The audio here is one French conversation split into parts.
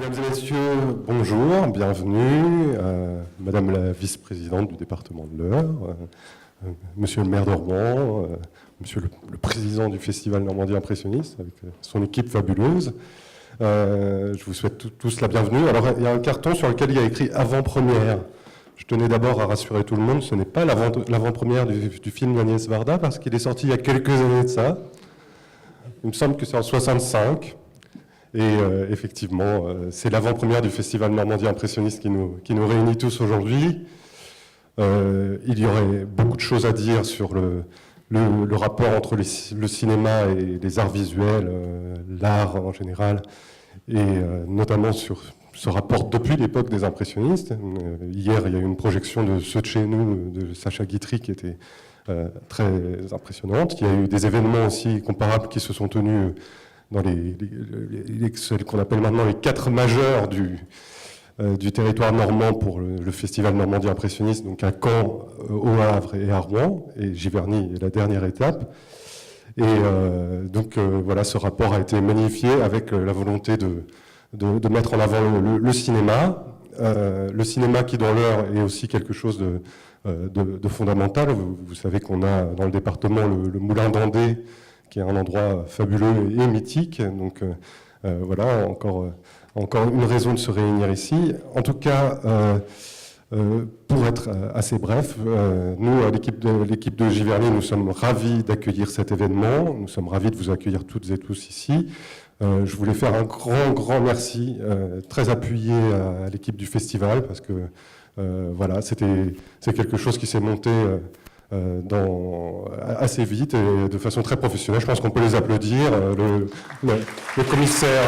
Mesdames et messieurs, bonjour, bienvenue. Madame la vice-présidente du département de l'Eure, monsieur le maire de Rouen, monsieur le président du Festival Normandie Impressionniste, avec son équipe fabuleuse. Je vous souhaite tous la bienvenue. Alors, il y a un carton sur lequel il y a écrit « Avant-première ». Je tenais d'abord à rassurer tout le monde, ce n'est pas l'avant-première du film d'Agnès Varda, parce qu'il est sorti il y a quelques années de ça. Il me semble que c'est en 65. Et effectivement, c'est l'avant-première du Festival Normandie Impressionniste qui nous réunit tous aujourd'hui. Il y aurait beaucoup de choses à dire sur le rapport entre le cinéma et les arts visuels, l'art en général, et notamment sur ce rapport depuis l'époque des impressionnistes. Hier, il y a eu une projection de Ceux de chez nous, de Sacha Guitry, qui était très impressionnante. Il y a eu des événements aussi comparables qui se sont tenus dans ce qu'on appelle maintenant les 4 majeurs du territoire normand pour le Festival Normandie Impressionniste, donc à Caen, au Havre et à Rouen, et Giverny est la dernière étape. Et donc voilà, ce rapport a été magnifié avec la volonté de mettre en avant le cinéma qui dans l'Eure est aussi quelque chose de fondamental. Vous savez qu'on a dans le département le Moulin d'Andé, qui est un endroit fabuleux et mythique. Donc voilà, encore une raison de se réunir ici. En tout cas, pour être assez bref, nous, à l'équipe de Giverny, nous sommes ravis d'accueillir cet événement. Nous sommes ravis de vous accueillir toutes et tous ici. Je voulais faire un grand merci, très appuyé à l'équipe du festival, parce que voilà, c'est quelque chose qui s'est monté assez vite et de façon très professionnelle. Je pense qu'on peut les applaudir. Le commissaire...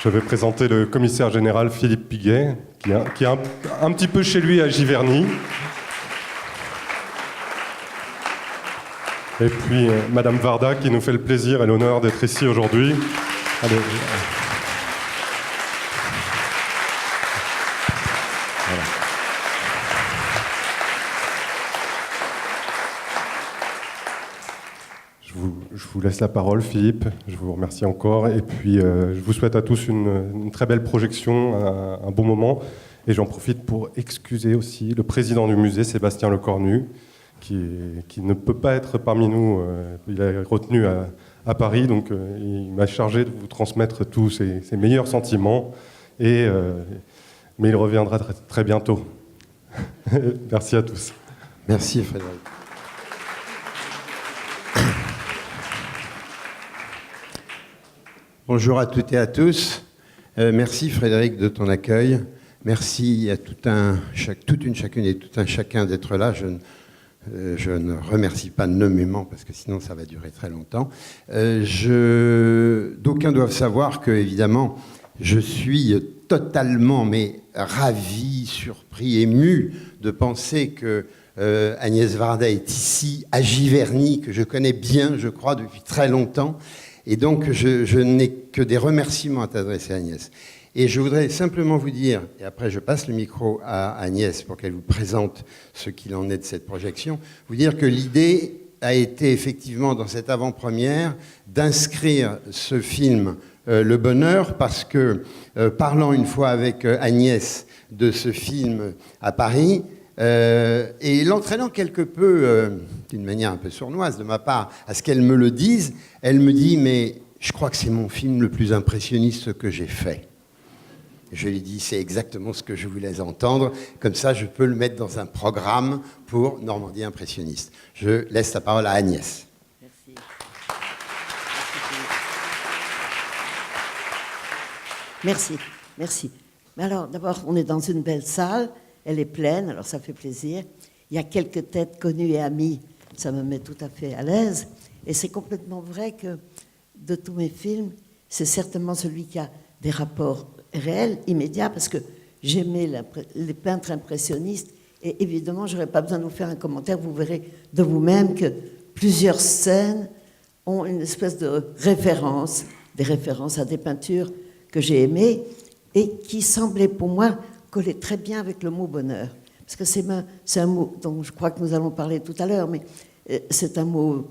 Je vais présenter le commissaire général Philippe Piguet, qui est un petit peu chez lui à Giverny. Et puis Madame Varda, qui nous fait le plaisir et l'honneur d'être ici aujourd'hui. Allez. Voilà. Je vous laisse la parole, Philippe. Je vous remercie encore. Et puis, je vous souhaite à tous une très belle projection, un bon moment. Et j'en profite pour excuser aussi le président du musée, Sébastien Lecornu, qui ne peut pas être parmi nous. Il est retenu à Paris, donc il m'a chargé de vous transmettre tous ses meilleurs sentiments. Mais il reviendra très bientôt. Merci à tous. Merci, Frédéric. Bonjour à toutes et à tous. Merci Frédéric de ton accueil. Merci à toute une chacune et tout un chacun d'être là. Je ne remercie pas nommément parce que sinon ça va durer très longtemps. D'aucuns doivent savoir que, évidemment, je suis totalement ravi, surpris, ému de penser que Agnès Varda est ici, à Giverny, que je connais bien, je crois, depuis très longtemps. Et donc, je n'ai que des remerciements à t'adresser, Agnès. Et je voudrais simplement vous dire, et après je passe le micro à Agnès pour qu'elle vous présente ce qu'il en est de cette projection, vous dire que l'idée a été effectivement, dans cette avant-première, d'inscrire ce film Le Bonheur, parce que, parlant une fois avec Agnès de ce film à Paris, et l'entraînant quelque peu, d'une manière un peu sournoise de ma part, à ce qu'elle me le dise, elle me dit « mais je crois que c'est mon film le plus impressionniste que j'ai fait ». Je lui dis « c'est exactement ce que je voulais entendre, comme ça je peux le mettre dans un programme pour Normandie Impressionniste ». Je laisse la parole à Agnès. Merci. Merci. Mais alors, d'abord, on est dans une belle salle. Elle est pleine, alors ça fait plaisir. Il y a quelques têtes connues et amies, ça me met tout à fait à l'aise. Et c'est complètement vrai que de tous mes films, c'est certainement celui qui a des rapports réels, immédiats, parce que j'aimais les peintres impressionnistes. Et évidemment, je n'aurais pas besoin de vous faire un commentaire, vous verrez de vous-même que plusieurs scènes ont une espèce de référence, des références à des peintures que j'ai aimées et qui semblaient pour moi coller très bien avec le mot bonheur. Parce que c'est un mot dont je crois que nous allons parler tout à l'heure, mais c'est un mot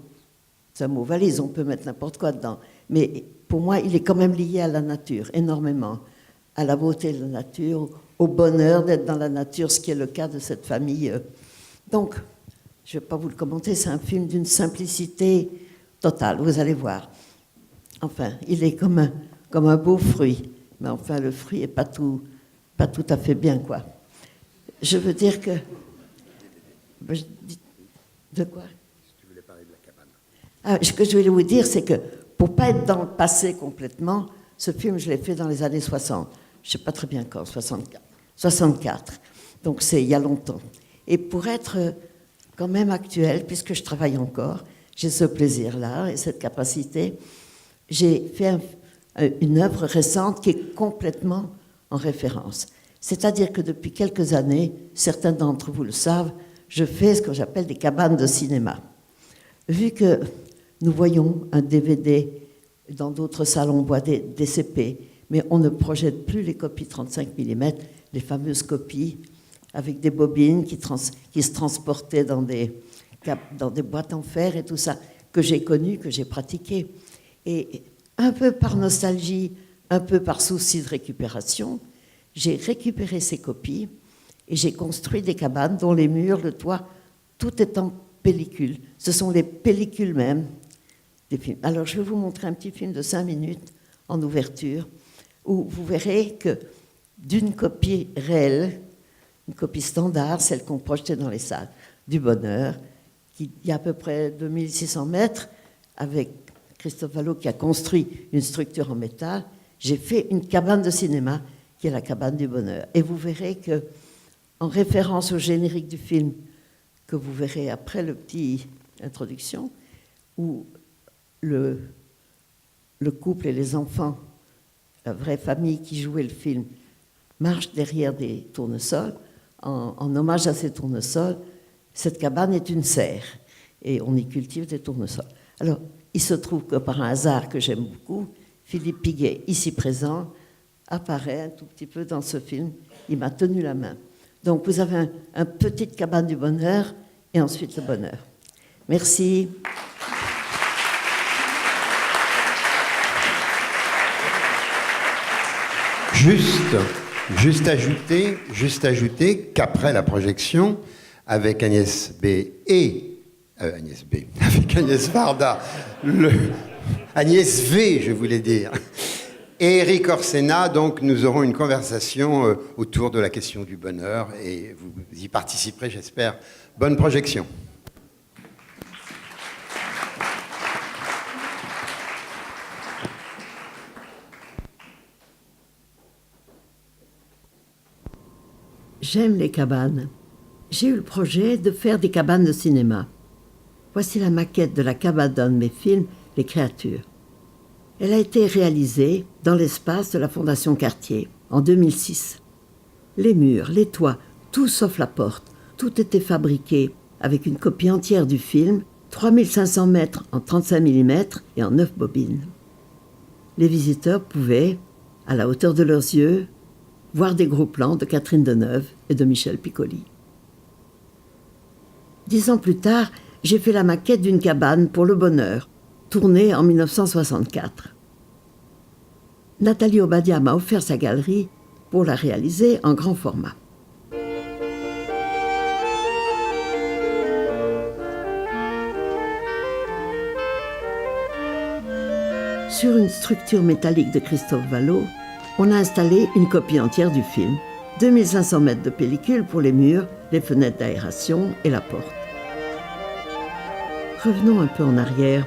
c'est un mot valise, on peut mettre n'importe quoi dedans. Mais pour moi, il est quand même lié à la nature, énormément. À la beauté de la nature, au bonheur d'être dans la nature, ce qui est le cas de cette famille. Donc, je ne vais pas vous le commenter, c'est un film d'une simplicité totale, vous allez voir. Enfin, il est comme un beau fruit. Mais enfin, le fruit n'est pas tout à fait bien, quoi. Je veux dire que... De quoi? Tu voulais parler de la cabane. Ce que je voulais vous dire, c'est que pour ne pas être dans le passé complètement, ce film, je l'ai fait dans les années 60. Je ne sais pas très bien quand, 64. Donc c'est il y a longtemps. Et pour être quand même actuel, puisque je travaille encore, j'ai ce plaisir-là et cette capacité. J'ai fait une œuvre récente qui est complètement en référence. C'est-à-dire que depuis quelques années, certains d'entre vous le savent, je fais ce que j'appelle des cabanes de cinéma. Vu que nous voyons un DVD, dans d'autres salles on voit des DCP, mais on ne projette plus les copies 35 mm, les fameuses copies avec des bobines qui se transportaient dans des boîtes en fer et tout ça, que j'ai connu, que j'ai pratiqué. Et un peu par nostalgie, un peu par souci de récupération, j'ai récupéré ces copies et j'ai construit des cabanes dont les murs, le toit, tout est en pellicule. Ce sont les pellicules même des films. Alors je vais vous montrer un petit film de 5 minutes en ouverture où vous verrez que d'une copie réelle, une copie standard, celle qu'on projetait dans les salles du Bonheur, qui y a à peu près 2600 mètres, avec Christophe Vallot qui a construit une structure en métal, j'ai fait une cabane de cinéma qui est la cabane du Bonheur. Et vous verrez que, en référence au générique du film, que vous verrez après le petit introduction, où le couple et les enfants, la vraie famille qui jouait le film, marchent derrière des tournesols, en hommage à ces tournesols, cette cabane est une serre et on y cultive des tournesols. Alors, il se trouve que par un hasard que j'aime beaucoup, Philippe Piguet, ici présent, apparaît un tout petit peu dans ce film. Il m'a tenu la main. Donc, vous avez un petite cabane du bonheur et ensuite le bonheur. Merci. Juste ajouter qu'après la projection, avec Agnès Varda, Agnès V, je voulais dire, et Eric Orsena, donc nous aurons une conversation autour de la question du bonheur et vous y participerez, j'espère. Bonne projection. J'aime les cabanes. J'ai eu le projet de faire des cabanes de cinéma. Voici la maquette de la cabane d'un de mes films, Les Créatures. Elle a été réalisée dans l'espace de la Fondation Cartier en 2006. Les murs, les toits, tout sauf la porte, tout était fabriqué avec une copie entière du film, 3500 mètres en 35 mm et en 9 bobines. Les visiteurs pouvaient, à la hauteur de leurs yeux, voir des gros plans de Catherine Deneuve et de Michel Piccoli. 10 ans plus tard, j'ai fait la maquette d'une cabane pour le bonheur, tournée en 1964. Nathalie Obadia m'a offert sa galerie pour la réaliser en grand format. Sur une structure métallique de Christophe Vallot, on a installé une copie entière du film, 2500 mètres de pellicule pour les murs, les fenêtres d'aération et la porte. Revenons un peu en arrière.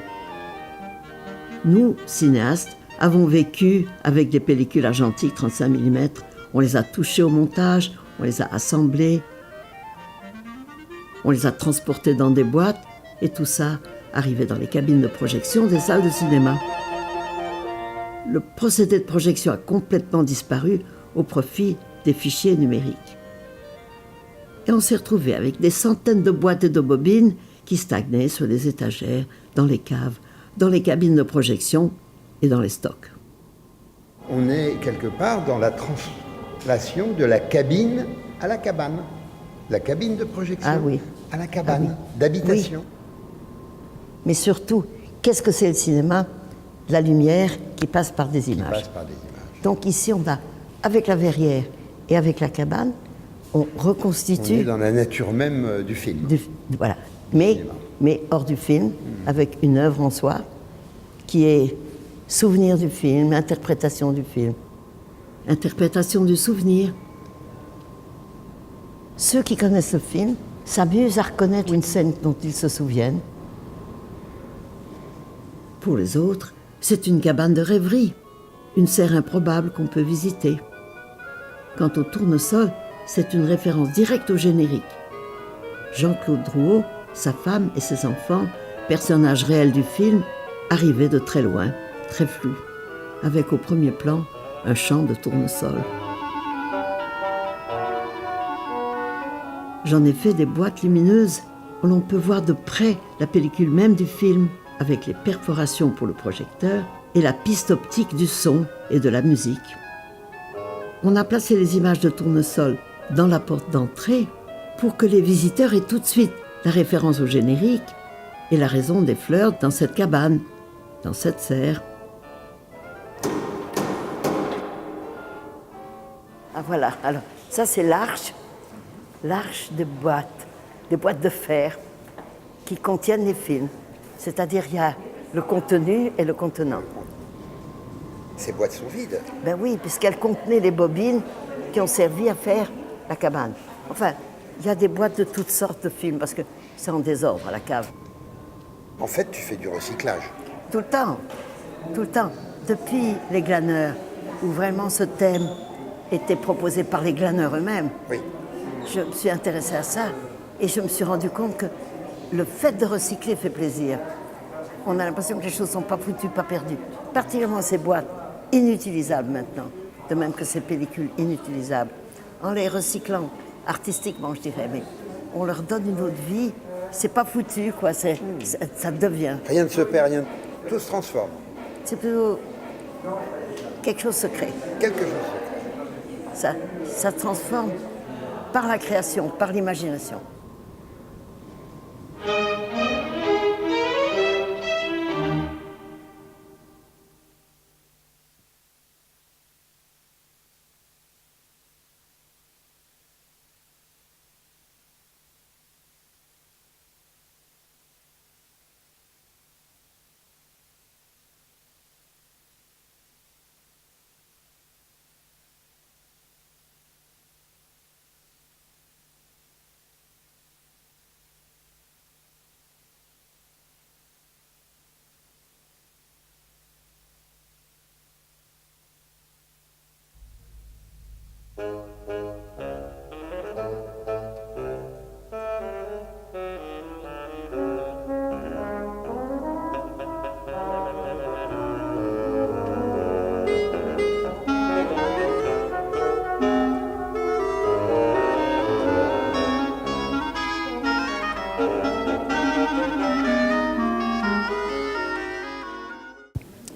Nous, cinéastes, avons vécu avec des pellicules argentiques 35 mm. On les a touchées au montage, on les a assemblées, on les a transportées dans des boîtes et tout ça arrivait dans les cabines de projection des salles de cinéma. Le procédé de projection a complètement disparu au profit des fichiers numériques. Et on s'est retrouvé avec des centaines de boîtes et de bobines qui stagnaient sur les étagères, dans les caves, dans les cabines de projection et dans les stocks. On est quelque part dans la translation de la cabine à la cabane. La cabine de projection à la cabane d'habitation. Oui. Mais surtout, Qu'est-ce que c'est le cinéma? La lumière qui passe par des images. Passe par des images. Donc ici, on a, avec la verrière et avec la cabane, on On reconstitue... est dans la nature même du film. Voilà. Mais hors du film, avec une œuvre en soi, qui est souvenir du film, interprétation du film. Interprétation du souvenir. Ceux qui connaissent le film s'amusent à reconnaître une scène dont ils se souviennent. Pour les autres, c'est une cabane de rêverie, une serre improbable qu'on peut visiter. Quant au tournesol, c'est une référence directe au générique. Jean-Claude Drouot, sa femme et ses enfants, personnages réels du film, arrivaient de très loin, très flous, avec au premier plan un champ de tournesol. J'en ai fait des boîtes lumineuses où l'on peut voir de près la pellicule même du film, avec les perforations pour le projecteur et la piste optique du son et de la musique. On a placé les images de tournesol dans la porte d'entrée pour que les visiteurs aient tout de suite la référence au générique et la raison des fleurs dans cette cabane, dans cette serre. Ah voilà, alors ça c'est l'arche des boîtes de fer qui contiennent les films. C'est-à-dire il y a le contenu et le contenant. Ces boîtes sont vides. Ben oui, puisqu'elles contenaient les bobines qui ont servi à faire la cabane. Enfin, il y a des boîtes de toutes sortes de films, parce que c'est en désordre à la cave. En fait, tu fais du recyclage. Tout le temps, tout le temps. Depuis les glaneurs, où vraiment ce thème était proposé par les glaneurs eux-mêmes, Oui. je me suis intéressée à ça et je me suis rendu compte que le fait de recycler fait plaisir. On a l'impression que les choses ne sont pas foutues, pas perdues. Particulièrement ces boîtes inutilisables maintenant, de même que ces pellicules inutilisables. En les recyclant artistiquement, je dirais, mais on leur donne une autre vie. C'est pas foutu, quoi. Ça devient. Rien ne se perd, rien. Tout se transforme. C'est plutôt quelque chose se crée. Quelque chose se crée. Ça transforme par la création, par l'imagination.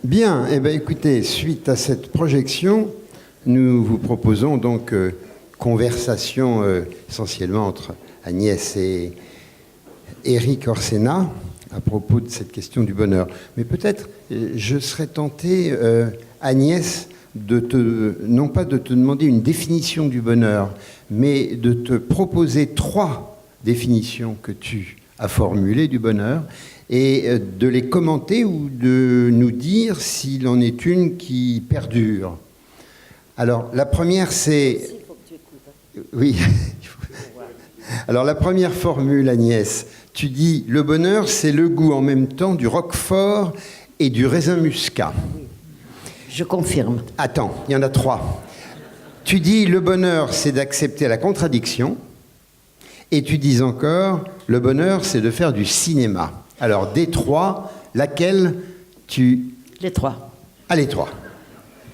Bien, eh bien, écoutez, suite à cette projection, nous vous proposons donc conversation essentiellement entre Agnès et Éric Orsena à propos de cette question du bonheur. Mais peut-être je serais tenté, Agnès, non pas de te demander une définition du bonheur, mais de te proposer 3 définitions que tu as formulées du bonheur, et de les commenter ou de nous dire s'il en est une qui perdure. Alors, la première, c'est... Oui. Alors, la première formule, Agnès, tu dis « Le bonheur, c'est le goût en même temps du roquefort et du raisin muscat ». Je confirme. Attends, il y en a 3. Tu dis « Le bonheur, c'est d'accepter la contradiction ». Et tu dis encore « Le bonheur, c'est de faire du cinéma ». Alors, des 3, laquelle tu... Les 3. Ah, les 3.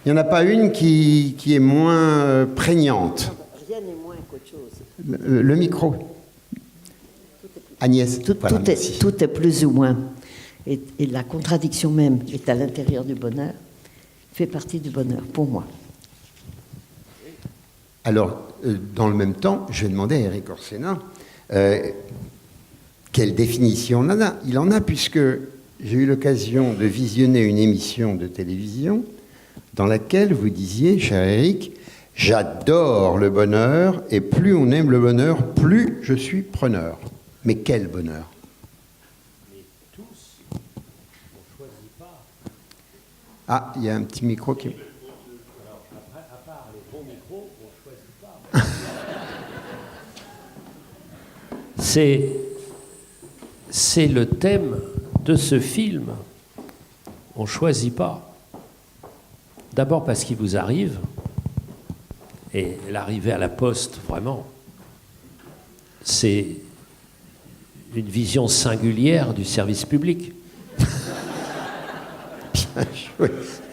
Il n'y en a pas une qui est moins prégnante. Rien n'est moins qu'autre chose. Le micro. Agnès, voilà, merci. Tout est plus ou moins. Et la contradiction même est à l'intérieur du bonheur, fait partie du bonheur, pour moi. Alors, dans le même temps, je vais demander à Éric Orsena... quelle définition il en a, puisque j'ai eu l'occasion de visionner une émission de télévision dans laquelle vous disiez, cher Éric, « J'adore le bonheur, et plus on aime le bonheur, plus je suis preneur. » Mais quel bonheur? Mais tous, on ne choisit pas. Ah, il y a un petit micro qui... Alors, après, à part les bons micros, on ne choisit pas. C'est le thème de ce film. On ne choisit pas. D'abord parce qu'il vous arrive, et l'arrivée à la poste, vraiment, c'est une vision singulière du service public.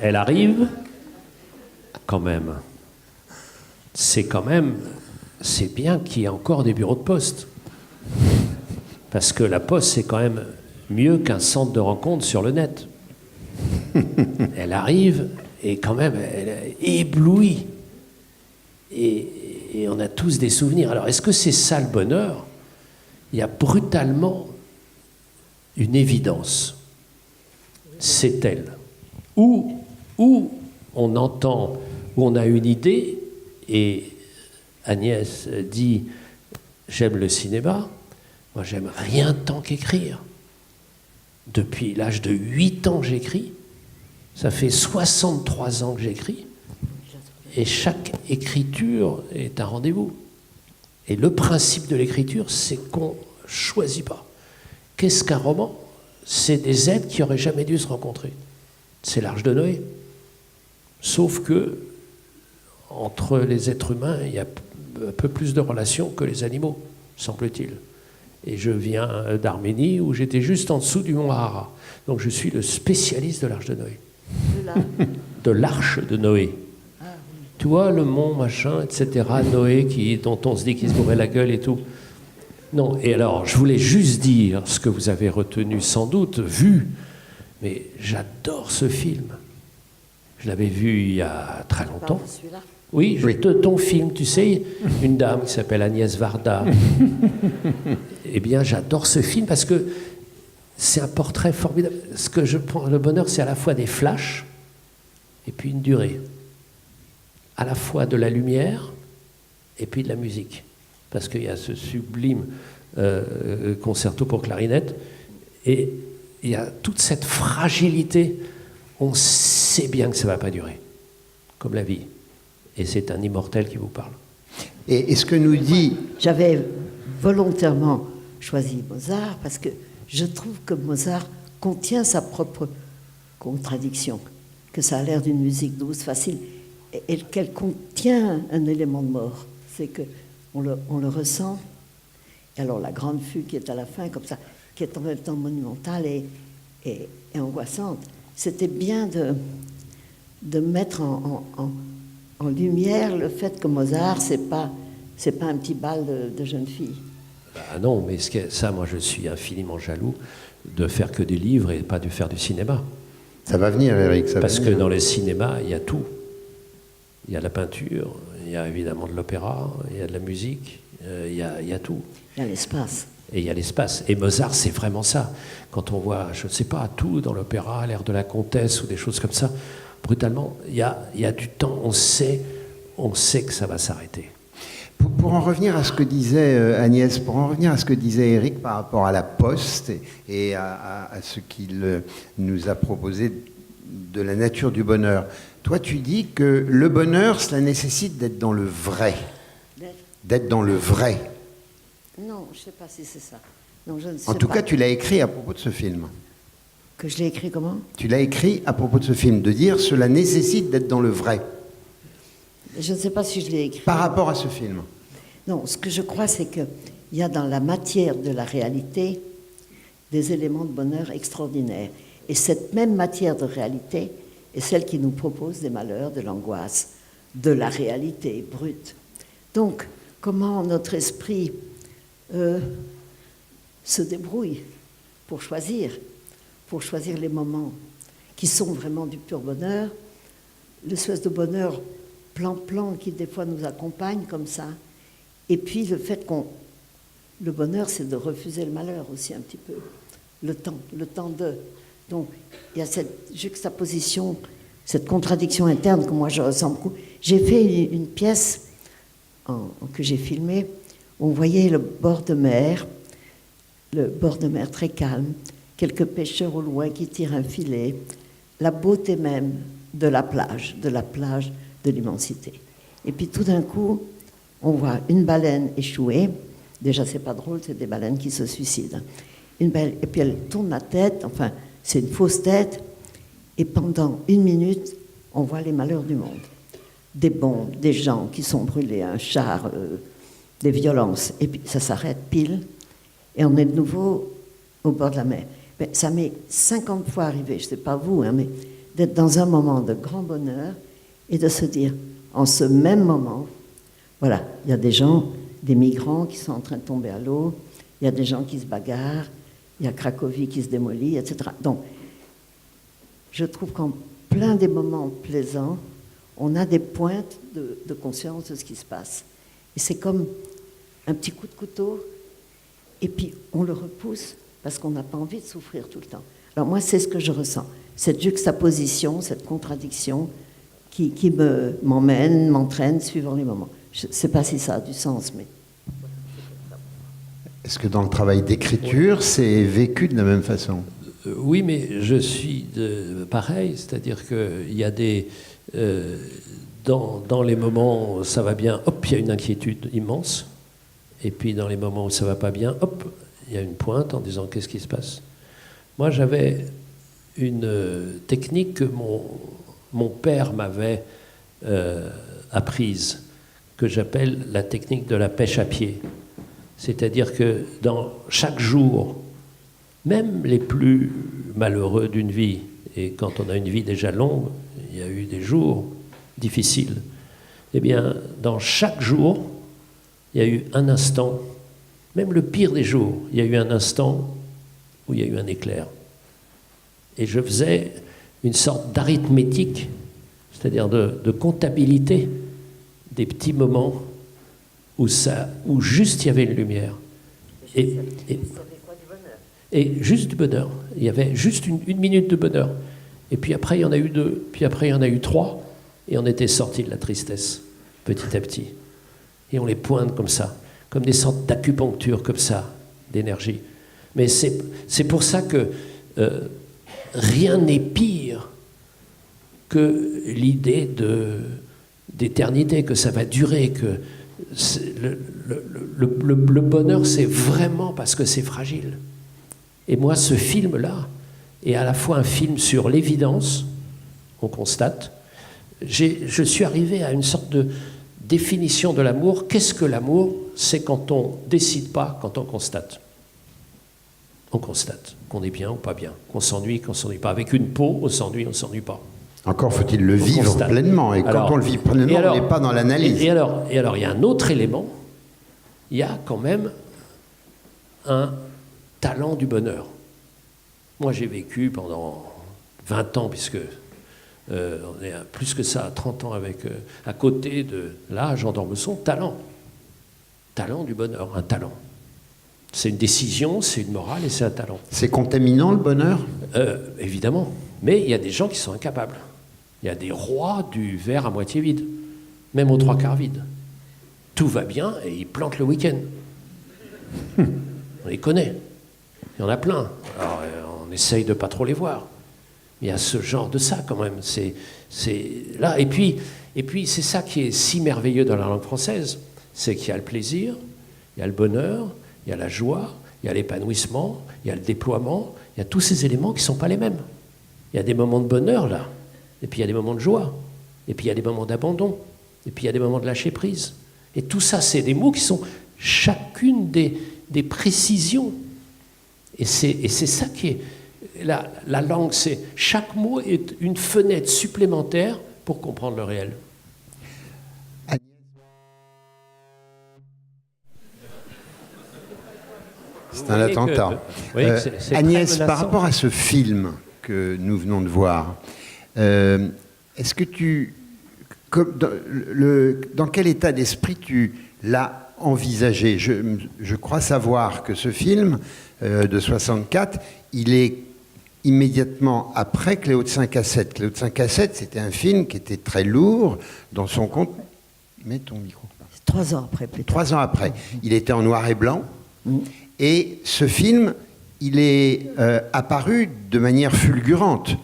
Elle arrive, quand même. C'est bien qu'il y ait encore des bureaux de poste. Parce que la poste, c'est quand même mieux qu'un centre de rencontre sur le net. Elle arrive, et quand même, elle éblouit. Et on a tous des souvenirs. Alors, est-ce que c'est ça le bonheur? Il y a brutalement une évidence. C'est elle. Où on entend, où on a une idée, et Agnès dit « J'aime le cinéma », moi j'aime rien tant qu'écrire. Depuis l'âge de 8 ans que j'écris, ça fait 63 ans que j'écris, et chaque écriture est un rendez-vous. Et le principe de l'écriture, c'est qu'on ne choisit pas. Qu'est-ce qu'un roman? C'est des êtres qui n'auraient jamais dû se rencontrer. C'est l'Arche de Noé. Sauf que, entre les êtres humains, il y a un peu plus de relations que les animaux, semble-t-il. Et je viens d'Arménie, où j'étais juste en dessous du mont Ararat. Donc je suis le spécialiste de l'Arche de Noé. De l'Arche de Noé. Tu vois, le mont, machin, etc., Noé, dont on se dit qu'il se bourrait la gueule et tout. Non, et alors, je voulais juste dire ce que vous avez retenu sans doute, vu, mais j'adore ce film. Je l'avais vu il y a très longtemps. Oui, ton film, tu sais, une dame qui s'appelle Agnès Varda. Eh bien, j'adore ce film parce que c'est un portrait formidable. Ce que je prends, le bonheur, c'est à la fois des flashs et puis une durée. À la fois de la lumière et puis de la musique. Parce qu'il y a ce sublime concerto pour clarinette et il y a toute cette fragilité. On sait bien que ça ne va pas durer, comme la vie. Et c'est un immortel qui vous parle. Et ce que nous dit... J'avais volontairement choisi Mozart parce que je trouve que Mozart contient sa propre contradiction, que ça a l'air d'une musique douce, facile, et qu'elle contient un élément de mort. C'est qu'on le ressent. Et alors la grande fugue qui est à la fin, comme ça, qui est en même temps monumentale et angoissante, c'était bien de mettre en lumière le fait que Mozart, c'est pas un petit bal de jeune fille. Ah non, mais ça, moi, je suis infiniment jaloux de faire que des livres et pas de faire du cinéma. Ça va venir, Éric. Parce que dans le cinéma, il y a tout. Il y a de la peinture, il y a évidemment de l'opéra, il y a de la musique, il y a tout. Il y a l'espace. Et il y a l'espace. Et Mozart, c'est vraiment ça. Quand on voit, je ne sais pas, tout dans l'opéra, l'air de la comtesse ou des choses comme ça, brutalement, il y a du temps, on sait que ça va s'arrêter. Pour en revenir à ce que disait Agnès, pour en revenir à ce que disait Éric par rapport à la Poste et à ce qu'il nous a proposé de la nature du bonheur, toi tu dis que le bonheur, cela nécessite d'être dans le vrai. D'être dans le vrai. Non, je ne sais pas si c'est ça. Non, je ne sais En tout pas. cas, tu l'as écrit à propos de ce film. Que je l'ai écrit comment? Tu l'as écrit à propos de ce film, de dire cela nécessite d'être dans le vrai. Je ne sais pas si je l'ai écrit. Par rapport à ce film. Non, ce que je crois, c'est qu'il y a dans la matière de la réalité des éléments de bonheur extraordinaires. Et cette même matière de réalité est celle qui nous propose des malheurs, de l'angoisse, de la réalité brute. Donc, comment notre esprit se débrouille pour choisir les moments qui sont vraiment du pur bonheur, l'espèce de bonheur plan-plan qui des fois nous accompagne comme ça, et puis le fait le bonheur c'est de refuser le malheur aussi un petit peu, le temps Donc, il y a cette juxtaposition, cette contradiction interne que moi je ressens beaucoup. J'ai fait une pièce que j'ai filmée où on voyait le bord de mer très calme, quelques pêcheurs au loin qui tirent un filet, la beauté même de la plage de l'immensité. Et puis tout d'un coup, on voit une baleine échouée. Déjà, c'est pas drôle, c'est des baleines qui se suicident. Et puis elle tourne la tête, enfin, c'est une fausse tête, et pendant 1 minute, on voit les malheurs du monde. Des bombes, des gens qui sont brûlés, un char, des violences. Et puis ça s'arrête pile, et on est de nouveau au bord de la mer. Mais ça m'est 50 fois arrivé, je ne sais pas vous, hein, mais d'être dans un moment de grand bonheur et de se dire, en ce même moment, voilà, il y a des gens, des migrants qui sont en train de tomber à l'eau, il y a des gens qui se bagarrent, il y a Cracovie qui se démolit, etc. Donc, je trouve qu'en plein des moments plaisants, on a des pointes de conscience de ce qui se passe. Et c'est comme un petit coup de couteau, et puis on le repousse parce qu'on n'a pas envie de souffrir tout le temps. Alors moi, c'est ce que je ressens, cette juxtaposition, cette contradiction qui m'entraîne suivant les moments. Je ne sais pas si ça a du sens, mais... Est-ce que dans le travail d'écriture, c'est vécu de la même façon ? Oui, mais je suis pareil, c'est-à-dire qu'il y a des... dans les moments où ça va bien, hop, il y a une inquiétude immense. Et puis dans les moments où ça va pas bien, hop, il y a une pointe en disant qu'est-ce qui se passe. Moi, j'avais une technique que mon père m'avait apprise, que j'appelle la technique de la pêche à pied. C'est-à-dire que dans chaque jour, même les plus malheureux d'une vie, et quand on a une vie déjà longue, il y a eu des jours difficiles, eh bien, dans chaque jour, il y a eu un instant, même le pire des jours, il y a eu un instant où il y a eu un éclair. Et je faisais une sorte d'arithmétique, c'est-à-dire de comptabilité des petits moments où juste il y avait une lumière. Et juste du bonheur. Il y avait juste une minute de bonheur. Et puis après, il y en a eu 2, puis après, il y en a eu 3, et on était sortis de la tristesse, petit à petit. Et on les pointe comme ça, comme des sortes d'acupuncture, comme ça, d'énergie. Mais c'est pour ça que rien n'est pire que l'idée d'éternité, que ça va durer, que le bonheur, c'est vraiment parce que c'est fragile. Et moi, ce film-là est à la fois un film sur l'évidence, on constate. Je suis arrivé à une sorte de définition de l'amour. Qu'est-ce que l'amour ? C'est quand on ne décide pas, quand on constate. On constate qu'on est bien ou pas bien, qu'on s'ennuie pas. Avec une peau, on s'ennuie pas. Encore faut-il le vivre pleinement. Et quand on le vit pleinement, on n'est pas dans l'analyse. Et alors, il y a un autre élément. Il y a quand même un talent du bonheur. Moi, j'ai vécu pendant 20 ans, puisque on est plus que ça, 30 ans à côté de là, Jean d'Ormesson, talent. Talent du bonheur, un talent. C'est une décision, c'est une morale et c'est un talent. C'est contaminant, le bonheur ? Évidemment. Mais il y a des gens qui sont incapables. Il y a des rois du verre à moitié vide, même aux 3/4 vide. Tout va bien et ils plantent le week-end. On les connaît. Il y en a plein. Alors, on essaye de pas trop les voir. Il y a ce genre de ça quand même. C'est là. Et puis c'est ça qui est si merveilleux dans la langue française, c'est qu'il y a le plaisir, il y a le bonheur, il y a la joie, il y a l'épanouissement, il y a le déploiement. Il y a tous ces éléments qui ne sont pas les mêmes. Il y a des moments de bonheur là, et puis il y a des moments de joie, et puis il y a des moments d'abandon, et puis il y a des moments de lâcher prise. Et tout ça, c'est des mots qui sont chacune des précisions. Et c'est ça qui est... La langue, c'est... Chaque mot est une fenêtre supplémentaire pour comprendre le réel. C'est un attentat. Agnès, par rapport à ce film que nous venons de voir, est-ce que dans quel état d'esprit tu l'as envisagé ? Je crois savoir que ce film de 64, il est immédiatement après Cléo de 5 à 7. Cléo de 5 à 7, c'était un film qui était très lourd dans son compte. Mets ton micro. 3 ans après, plutôt. 3 ans après. Il était en noir et blanc. Et ce film, il est apparu de manière fulgurante.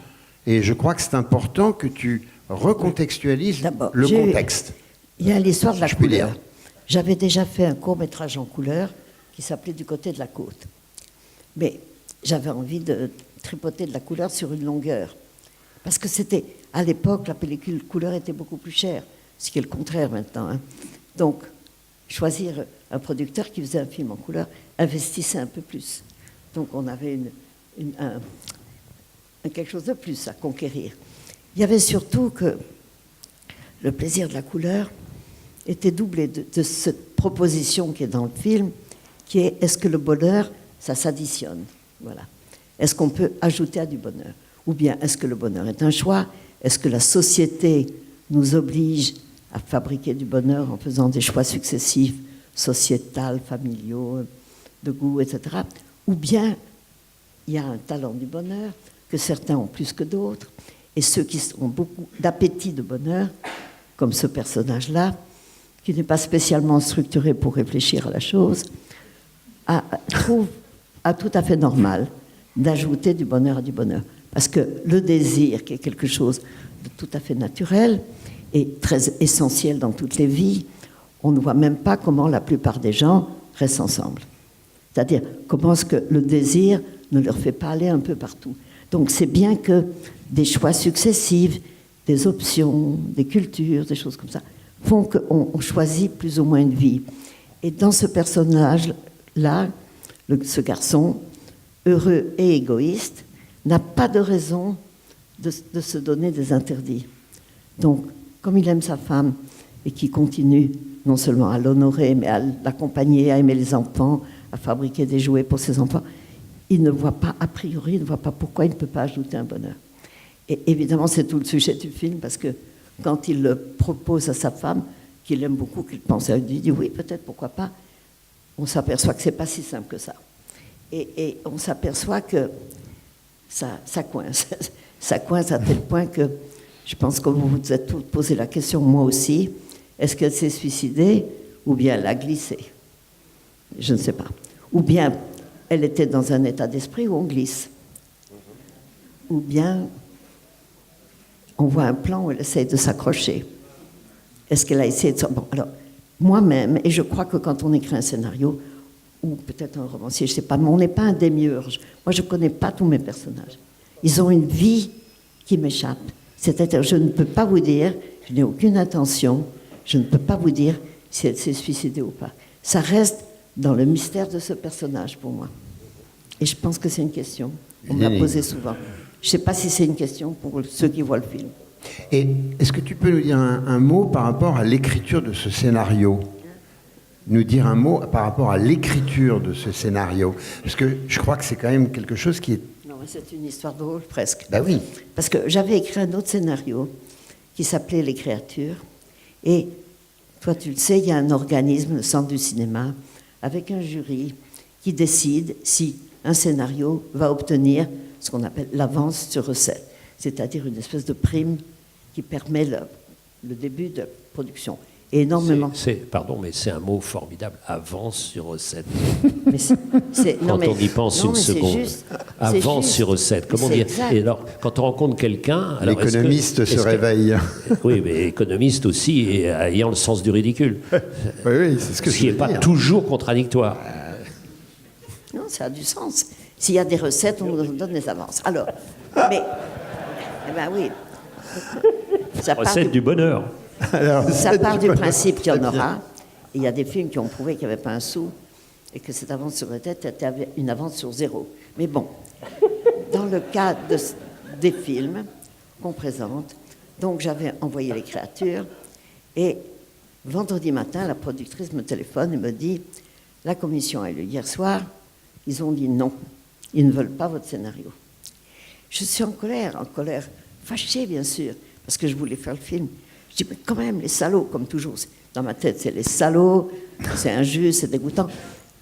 Et je crois que c'est important que tu recontextualises D'abord, le contexte. Il y a l'histoire de la Je peux couleur. lire. J'avais déjà fait un court-métrage en couleur qui s'appelait Du côté de la côte. Mais j'avais envie de tripoter de la couleur sur une longueur. Parce que c'était, à l'époque, la pellicule couleur était beaucoup plus chère, ce qui est le contraire maintenant. Hein. Donc, choisir un producteur qui faisait un film en couleur investissait un peu plus. Donc, on avait quelque chose de plus à conquérir. Il y avait surtout que le plaisir de la couleur était doublé de cette proposition qui est dans le film, qui est est-ce que le bonheur, ça s'additionne? Voilà. Est-ce qu'on peut ajouter à du bonheur? Ou bien est-ce que le bonheur est un choix? Est-ce que la société nous oblige à fabriquer du bonheur en faisant des choix successifs, sociétals, familiaux, de goût, etc. Ou bien il y a un talent du bonheur que certains ont plus que d'autres, et ceux qui ont beaucoup d'appétit de bonheur, comme ce personnage-là, qui n'est pas spécialement structuré pour réfléchir à la chose, trouve tout à fait normal d'ajouter du bonheur à du bonheur. Parce que le désir, qui est quelque chose de tout à fait naturel et très essentiel dans toutes les vies, on ne voit même pas comment la plupart des gens restent ensemble. C'est-à-dire, comment est-ce que le désir ne leur fait pas aller un peu partout. Donc c'est bien que des choix successifs, des options, des cultures, des choses comme ça, font qu'on choisit plus ou moins une vie. Et dans ce personnage-là, ce garçon, heureux et égoïste, n'a pas de raison de se donner des interdits. Donc, comme il aime sa femme et qu'il continue non seulement à l'honorer, mais à l'accompagner, à aimer les enfants, à fabriquer des jouets pour ses enfants, il ne voit pas, a priori, il ne voit pas pourquoi il ne peut pas ajouter un bonheur. Et évidemment, c'est tout le sujet du film, parce que quand il le propose à sa femme, qu'il aime beaucoup, qu'il pense à lui, il dit oui, peut-être, pourquoi pas, on s'aperçoit que ce n'est pas si simple que ça. Et on s'aperçoit que ça coince. Ça coince à tel point que je pense que vous vous êtes tous posé la question, moi aussi, est-ce qu'elle s'est suicidée ou bien elle a glissé? Je ne sais pas. Ou bien elle était dans un état d'esprit où on glisse. Ou bien on voit un plan où elle essaye de s'accrocher. Est-ce qu'elle a essayé de... Bon, alors, moi-même, et je crois que quand on écrit un scénario, ou peut-être un romancier, je ne sais pas, mais on n'est pas un démiurge. Moi, je ne connais pas tous mes personnages. Ils ont une vie qui m'échappe. C'est-à-dire, je ne peux pas vous dire, je n'ai aucune intention, je ne peux pas vous dire si elle s'est suicidée ou pas. Ça reste dans le mystère de ce personnage pour moi. Et je pense que c'est une question. On me l'a posée souvent. Je ne sais pas si c'est une question pour ceux qui voient le film. Et est-ce que tu peux nous dire un mot par rapport à l'écriture de ce scénario? Nous dire un mot par rapport à l'écriture de ce scénario? Parce que je crois que c'est quand même quelque chose qui est... Non, mais c'est une histoire drôle, presque. Ben oui. Parce que j'avais écrit un autre scénario qui s'appelait Les Créatures. Et toi, tu le sais, il y a un organisme, le Centre du cinéma, avec un jury qui décide si un scénario va obtenir ce qu'on appelle l'avance sur recette, c'est-à-dire une espèce de prime qui permet le début de production. Et énormément. Pardon, mais c'est un mot formidable, avance sur recette. Mais Quand on y pense une seconde, avance sur recette. Comment dire? Et alors, quand on rencontre quelqu'un, l'économiste se réveille. Oui, mais économiste aussi, et ayant le sens du ridicule. Oui, c'est ce que ce qui n'est pas toujours contradictoire. Non, ça a du sens. S'il y a des recettes, on nous donne des avances. Alors, mais, eh ben oui. Recette du bonheur. Alors, Ça part du principe qu'il y en aura. Il y a des films qui ont prouvé qu'il n'y avait pas un sou et que cette avance sur la tête était une avance sur 0. Mais bon, dans le cas des films qu'on présente, donc j'avais envoyé Les Créatures et vendredi matin, la productrice me téléphone et me dit « La commission a eu lieu hier soir, ils ont dit non, ils ne veulent pas votre scénario. » Je suis en colère, fâchée bien sûr, parce que je voulais faire le film. Je dis, mais quand même, les salauds, comme toujours, dans ma tête, c'est les salauds, c'est injuste, c'est dégoûtant.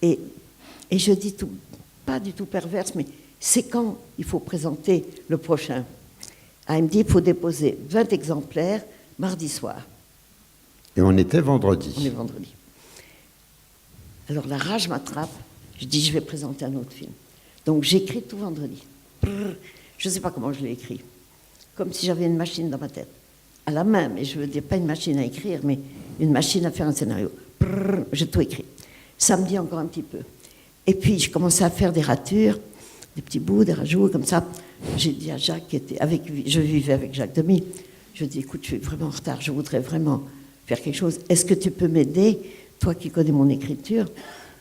Et je dis, pas du tout perverse, mais c'est quand il faut présenter le prochain. Ah, il me dit, il faut déposer 20 exemplaires mardi soir. Et on était On est vendredi. vendredi. Alors la rage m'attrape. Je dis, je vais présenter un autre film. Donc j'écris tout vendredi. Brrr, je ne sais pas comment je l'ai écrit. Comme si j'avais une machine dans ma tête. À la main, mais je veux dire pas une machine à écrire, mais une machine à faire un scénario. Brrr, j'ai tout écrit. Samedi encore un petit peu. Et puis je commençais à faire des ratures, des petits bouts, des rajouts, comme ça. J'ai dit à Jacques, je vivais avec Jacques Demy, je dis, écoute, je suis vraiment en retard, je voudrais vraiment faire quelque chose. Est-ce que tu peux m'aider, toi qui connais mon écriture?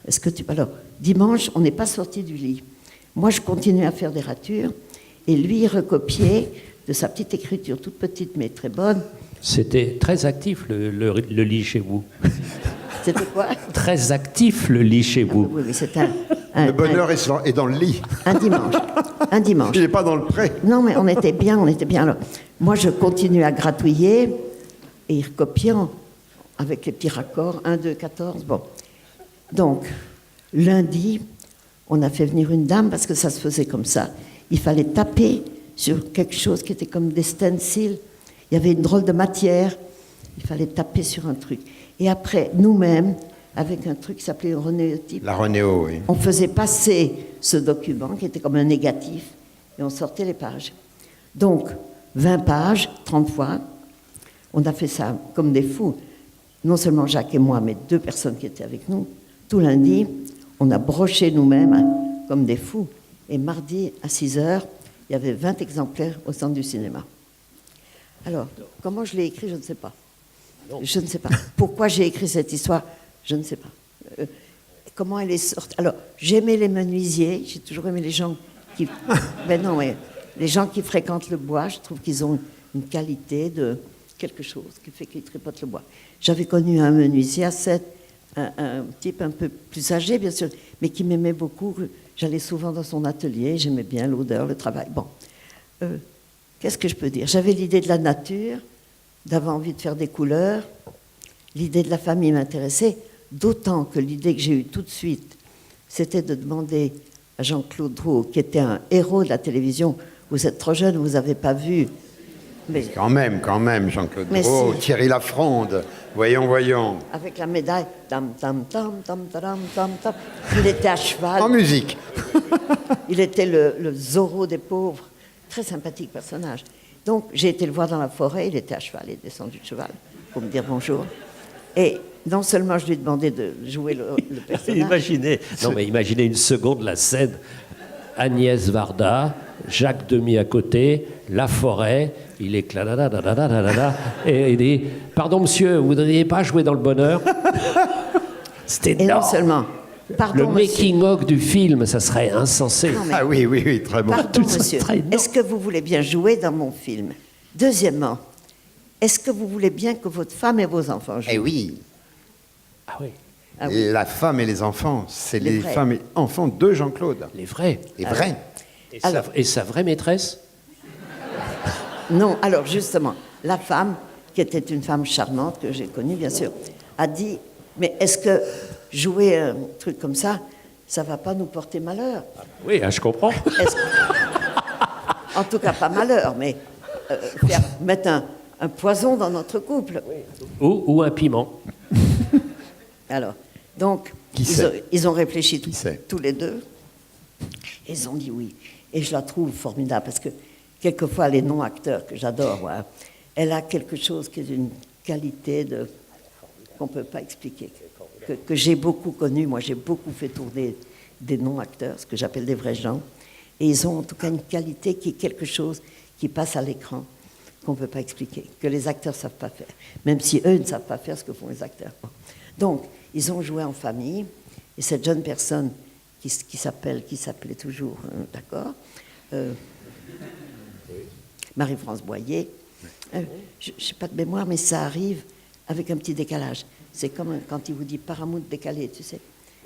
Est-ce que tu... Alors, dimanche, on n'est pas sorti du lit. Moi, je continuais à faire des ratures, et lui, il recopiait de sa petite écriture, toute petite mais très bonne. C'était très actif le lit chez vous. C'était quoi? Très actif le lit chez vous. Oui, oui, c'était Le bonheur est dans le lit. un dimanche. Un dimanche. Il n'est pas dans le pré. Non, mais on était bien, on était bien. Alors, moi, je continuais à gratouiller et il recopiait avec les petits raccords, 1, 2, 14, bon. Donc, lundi, on a fait venir une dame parce que ça se faisait comme ça. Il fallait taper sur quelque chose qui était comme des stencils. Il y avait une drôle de matière. Il fallait taper sur un truc. Et après, nous-mêmes, avec un truc qui s'appelait un renéotype, La Renéo, oui. on faisait passer ce document qui était comme un négatif et on sortait les pages. Donc, 20 pages, 30 fois. On a fait ça comme des fous. Non seulement Jacques et moi, mais 2 personnes qui étaient avec nous. Tout lundi, on a broché nous-mêmes comme des fous. Et mardi, à 6 heures, il y avait 20 exemplaires au centre du cinéma. Alors, comment je l'ai écrit, je ne sais pas. Je ne sais pas. Pourquoi j'ai écrit cette histoire, je ne sais pas. Comment elle est sortie. Alors, j'aimais les menuisiers, j'ai toujours aimé les gens qui... Ben non, mais les gens qui fréquentent le bois, je trouve qu'ils ont une qualité de quelque chose qui fait qu'ils tripotent le bois. J'avais connu un menuisier à 7, un type un peu plus âgé, bien sûr, mais qui m'aimait beaucoup. J'allais souvent dans son atelier, j'aimais bien l'odeur, le travail. Bon, qu'est-ce que je peux dire? J'avais l'idée de la nature, d'avoir envie de faire des couleurs. L'idée de la famille m'intéressait, d'autant que l'idée que j'ai eue tout de suite, c'était de demander à Jean-Claude Drouot, qui était un héros de la télévision. Vous êtes trop jeune, vous n'avez pas vu. Mais Quand même, Jean-Claude Mais Drouot, si. Thierry Lafronde. Voyons. avec la médaille, tam tam tam tam tam tam tam. Il était à cheval. En musique. Il était le Zorro des pauvres. Très sympathique personnage. Donc, j'ai été le voir dans la forêt, il était à cheval, il est descendu de cheval pour me dire bonjour. Et non seulement je lui ai demandé de jouer le personnage. Imaginez une seconde la scène. Agnès Varda, Jacques Demy à côté, la forêt, il est et il dit « Pardon monsieur, vous ne voudriez pas jouer dans le bonheur ?» C'était Et non énorme. seulement, Le pardon monsieur. making-of du film, ça serait insensé. Non, mais Ah oui, très bon. pardon Tout ça monsieur, serait énorme. est-ce que vous voulez bien jouer dans mon film? Deuxièmement, est-ce que vous voulez bien que votre femme et vos enfants jouent? Eh oui, Ah oui, Ah oui. la femme et les enfants, c'est Les les vrais. femmes et enfants de Jean-Claude. les vrais. Les vrais. Et sa vraie maîtresse? Non, alors justement, la femme, qui était une femme charmante, que j'ai connue bien sûr, a dit, mais est-ce que jouer un truc comme ça ne va pas nous porter malheur? Oui, je comprends. En tout cas, pas malheur, mais mettre un poison dans notre couple. Ou un piment. Alors, donc, Qui sait ils ont réfléchi Qui sait tous les deux. Ils ont dit oui. Et je la trouve formidable parce que quelquefois, les non-acteurs, que j'adore, voilà, elle a quelque chose qui est d'une qualité qu'on ne peut pas expliquer, que j'ai beaucoup connu. Moi, j'ai beaucoup fait tourner des non-acteurs, ce que j'appelle des vrais gens. Et ils ont en tout cas une qualité qui est quelque chose qui passe à l'écran, qu'on ne peut pas expliquer, que les acteurs ne savent pas faire, même si eux ne savent pas faire ce que font les acteurs. Donc, ils ont joué en famille, et cette jeune personne qui s'appelait toujours, d'accord, Marie-France Boyer, je n'ai pas de mémoire, mais ça arrive avec un petit décalage. C'est comme quand il vous dit Paramount décalé, tu sais.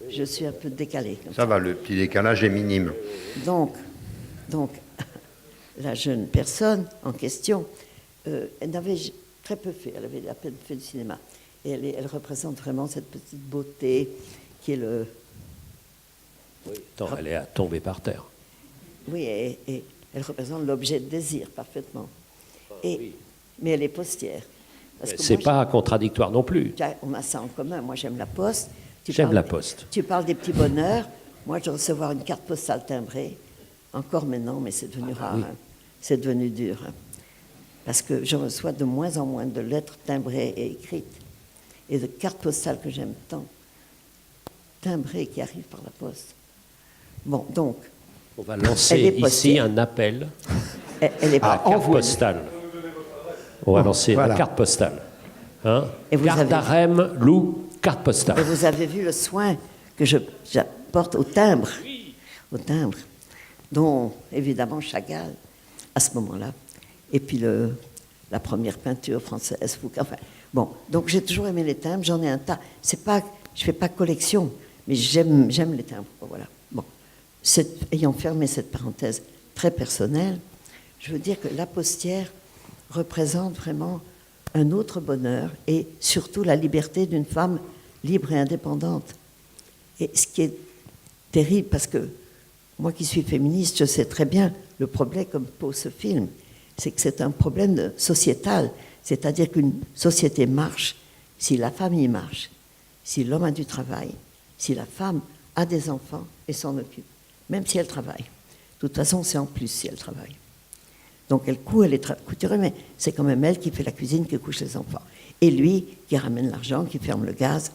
Je suis un peu décalé. Ça va, le petit décalage est minime. Donc, la jeune personne en question, elle n'avait très peu fait, elle avait à peine fait du cinéma. Et elle représente vraiment cette petite beauté qui est le... Attends, elle est à tomber par terre. Oui, et elle représente l'objet de désir parfaitement. Oui. Mais elle est postière. Parce que C'est moi, pas contradictoire non plus. on a ça en commun. Moi, j'aime la poste. J'aime la poste. Tu parles des petits bonheurs. Moi, je dois recevoir une carte postale timbrée. Encore maintenant, mais c'est devenu rare. oui. Hein. C'est devenu dur. Hein. Parce que je reçois de moins en moins de lettres timbrées et écrites. Et de cartes postales que j'aime tant. Timbrées qui arrivent par la poste. Bon, donc, On va Elle lancer est ici postière. un appel elle est à la pas carte envoyée. postale. On va lancer voilà. la carte postale. Hein? Et vous Carte avez- d'Arème, Lou, carte Et postale. vous avez vu le soin que j'apporte au timbre. Au timbre. Dont, évidemment, Chagall, à ce moment-là. Et puis la première peinture française, Foucault. Enfin, bon, donc j'ai toujours aimé les timbres, j'en ai un tas. C'est pas, je fais pas collection, mais j'aime les timbres. Voilà. Bon. Ayant fermé cette parenthèse très personnelle, je veux dire que la postière représente vraiment un autre bonheur et surtout la liberté d'une femme libre et indépendante. Et ce qui est terrible, parce que moi qui suis féministe, je sais très bien le problème comme pose ce film, c'est que c'est un problème sociétal, c'est-à-dire qu'une société marche si la famille marche, si l'homme a du travail, si la femme a des enfants et s'en occupe, même si elle travaille. De toute façon, c'est en plus si elle travaille. Donc elle est couturière, mais c'est quand même elle qui fait la cuisine, qui couche les enfants. Et lui qui ramène l'argent, qui ferme le gaz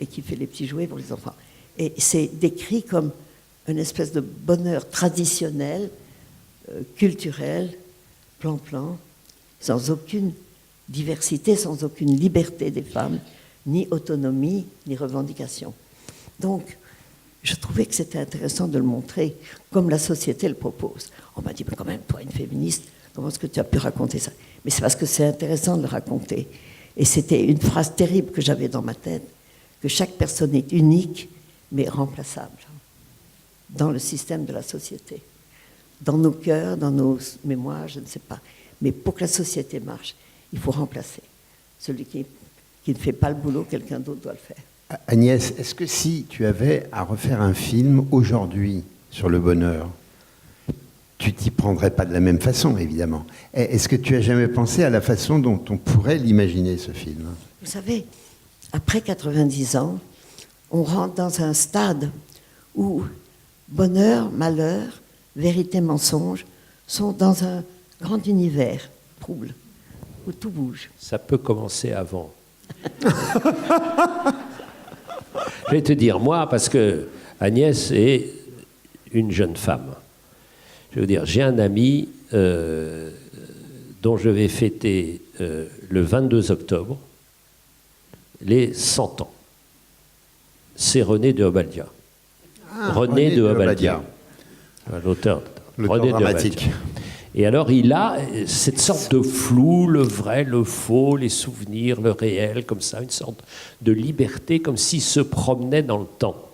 et qui fait les petits jouets pour les enfants. Et c'est décrit comme une espèce de bonheur traditionnel, culturel, plan-plan, sans aucune diversité, sans aucune liberté des femmes, ni autonomie, ni revendication. Donc, je trouvais que c'était intéressant de le montrer comme la société le propose. On m'a dit, mais quand même, toi, une féministe, comment est-ce que tu as pu raconter ça? Mais c'est parce que c'est intéressant de le raconter. Et c'était une phrase terrible que j'avais dans ma tête, que chaque personne est unique, mais remplaçable dans le système de la société. Dans nos cœurs, dans nos mémoires, je ne sais pas. Mais pour que la société marche, il faut remplacer. Celui qui ne fait pas le boulot, quelqu'un d'autre doit le faire. Agnès, est-ce que si tu avais à refaire un film aujourd'hui sur le bonheur, tu t'y prendrais pas de la même façon, évidemment. Est-ce que tu as jamais pensé à la façon dont on pourrait l'imaginer, ce film? Vous savez, après 90 ans, on rentre dans un stade où bonheur, malheur, vérité, mensonge sont dans un grand univers trouble, où tout bouge. Ça peut commencer avant. Je vais te dire, moi, parce que Agnès est une jeune femme. Je veux dire, j'ai un ami dont je vais fêter le 22 octobre les 100 ans. C'est René de Obadiah. René de Obadiah. L'auteur René dramatique. de Obadiah. Et alors, il a cette sorte de flou, le vrai, le faux, les souvenirs, le réel, comme ça, une sorte de liberté, comme s'il se promenait dans le temps.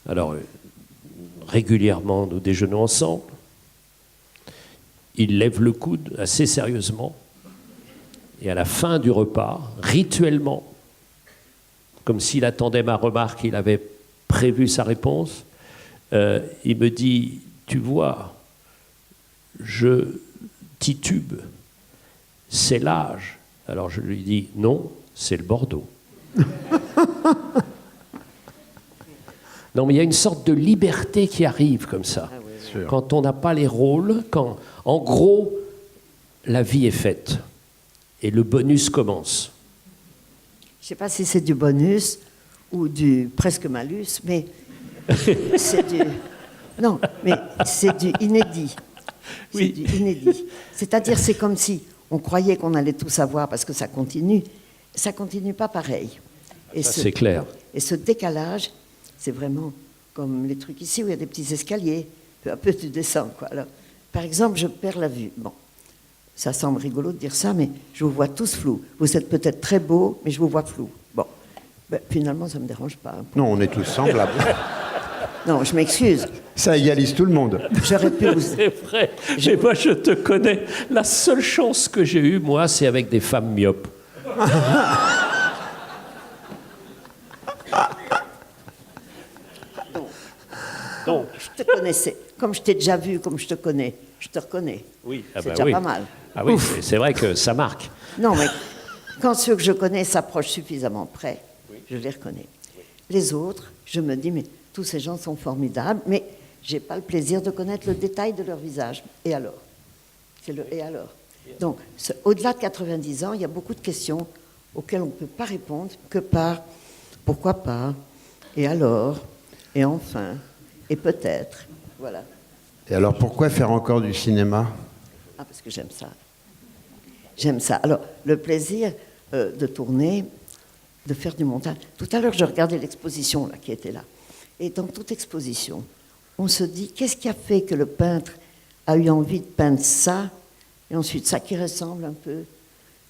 Alors, régulièrement, nous déjeunons ensemble. Il lève le coude assez sérieusement. Et à la fin du repas, rituellement, comme s'il attendait ma remarque, il avait prévu sa réponse, il me dit, tu vois, je titube, c'est l'âge. Alors je lui dis, non, c'est le Bordeaux. Non, mais il y a une sorte de liberté qui arrive comme ça. Sûr. Quand on n'a pas les rôles, quand, en gros, la vie est faite et le bonus commence. Je ne sais pas si c'est du bonus ou du presque malus, mais c'est du... Non, mais c'est du inédit. Oui. C'est du inédit. C'est-à-dire, c'est comme si on croyait qu'on allait tout savoir parce que ça continue. Ça continue pas pareil. Et Ça, c'est clair. Et ce décalage, c'est vraiment comme les trucs ici où il y a des petits escaliers. Peu à peu, tu descends, quoi. Alors, par exemple, je perds la vue. Bon, ça semble rigolo de dire ça, mais je vous vois tous flous. Vous êtes peut-être très beaux, mais je vous vois flou. Bon, ben, finalement, ça ne me dérange pas. Non, on est tous semblables. Non, je m'excuse. Ça égalise tout le monde. J'aurais pu vous... C'est vrai. Mais moi, je te connais. La seule chance que j'ai eue, moi, c'est avec des femmes myopes. Donc, je te connaissais. comme je t'ai déjà vu, comme je te connais, je te reconnais. Oui, C'est déjà pas mal. Ah oui, c'est vrai que ça marque. Non, mais quand ceux que je connais s'approchent suffisamment près, je les reconnais. Les autres, je me dis, mais tous ces gens sont formidables, mais je n'ai pas le plaisir de connaître le détail de leur visage. Et alors? C'est le et alors. Donc, au-delà de 90 ans, il y a beaucoup de questions auxquelles on ne peut pas répondre que par pourquoi pas, et alors, et enfin, et peut-être. Voilà. Et alors, pourquoi faire encore du cinéma? Ah, parce que j'aime ça. J'aime ça. Alors, le plaisir de tourner, de faire du montage. Tout à l'heure, je regardais l'exposition là, qui était là. Et dans toute exposition, on se dit, qu'est-ce qui a fait que le peintre a eu envie de peindre ça, et ensuite ça qui ressemble un peu,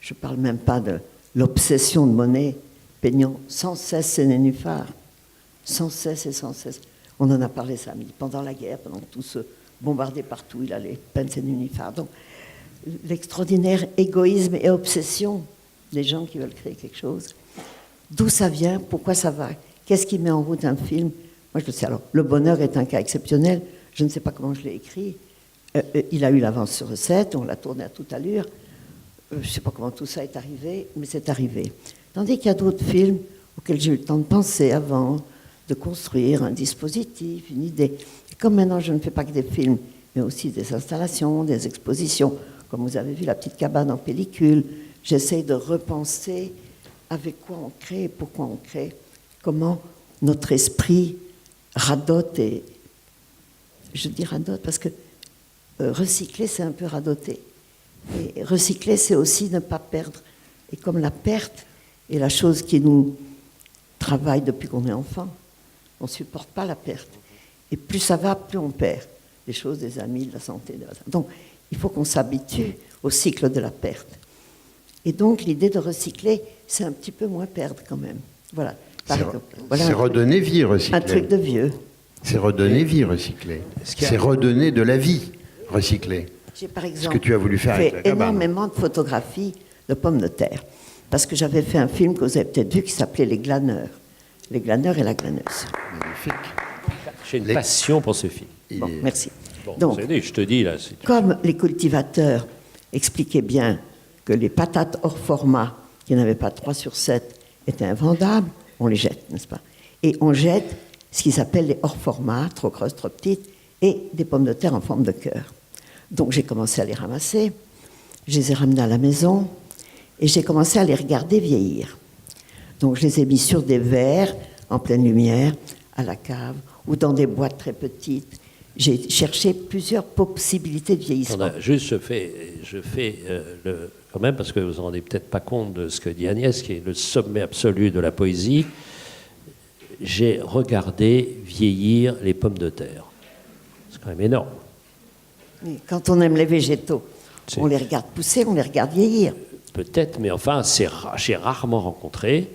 je ne parle même pas de l'obsession de Monet, peignant sans cesse ses nénuphars, sans cesse et sans cesse. On en a parlé samedi, pendant la guerre, pendant que tout se bombardait partout, il allait peindre ses nénuphars. Donc, l'extraordinaire égoïsme et obsession des gens qui veulent créer quelque chose. D'où ça vient? Pourquoi ça va? Qu'est-ce qui met en route un film? Moi, je le sais. Alors, Le Bonheur est un cas exceptionnel. Je ne sais pas comment je l'ai écrit. Il a eu l'avance sur recette, on l'a tourné à toute allure. Je ne sais pas comment tout ça est arrivé, mais c'est arrivé. Tandis qu'il y a d'autres films auxquels j'ai eu le temps de penser avant, de construire un dispositif, une idée. Et comme maintenant, je ne fais pas que des films, mais aussi des installations, des expositions. Comme vous avez vu, la petite cabane en pellicule. J'essaie de repenser avec quoi on crée, pourquoi on crée, comment notre esprit radote. Et je dis radote parce que recycler, c'est un peu radoter. Et recycler, c'est aussi ne pas perdre. Et comme la perte est la chose qui nous travaille depuis qu'on est enfant, on ne supporte pas la perte. Et plus ça va, plus on perd. Les choses, des amis, de la santé. Donc, il faut qu'on s'habitue au cycle de la perte. Et donc, l'idée de recycler, c'est un petit peu moins perdre quand même. Voilà. C'est redonner vie, recycler. Un truc de vieux. C'est redonner vie, recycler. C'est redonner de la vie, recycler. J'ai par exemple ce que tu as voulu faire avec la cabane. énormément de photographies de pommes de terre. Parce que j'avais fait un film que vous avez peut-être vu qui s'appelait Les Glaneurs. Les Glaneurs et la glaneuse. Magnifique. J'ai une passion pour ce film. Bon, merci. Bon, Donc, je te dis là. comme les cultivateurs expliquaient bien que les patates hors format, qui n'avaient pas 3 sur 7, étaient invendables, on les jette, n'est-ce pas? Et on jette ce qu'ils appellent les hors format, trop grosses, trop petites, et des pommes de terre en forme de cœur. Donc j'ai commencé à les ramasser, je les ai ramenées à la maison, et j'ai commencé à les regarder vieillir. Donc je les ai mis sur des verres, en pleine lumière, à la cave, ou dans des boîtes très petites. J'ai cherché plusieurs possibilités de vieillissement. Juste, je fais quand même, parce que vous ne vous rendez peut-être pas compte de ce que dit Agnès, qui est le sommet absolu de la poésie. J'ai regardé vieillir les pommes de terre. C'est quand même énorme. Mais quand on aime les végétaux, on les regarde pousser, on les regarde vieillir. Peut-être, mais enfin, j'ai rarement rencontré,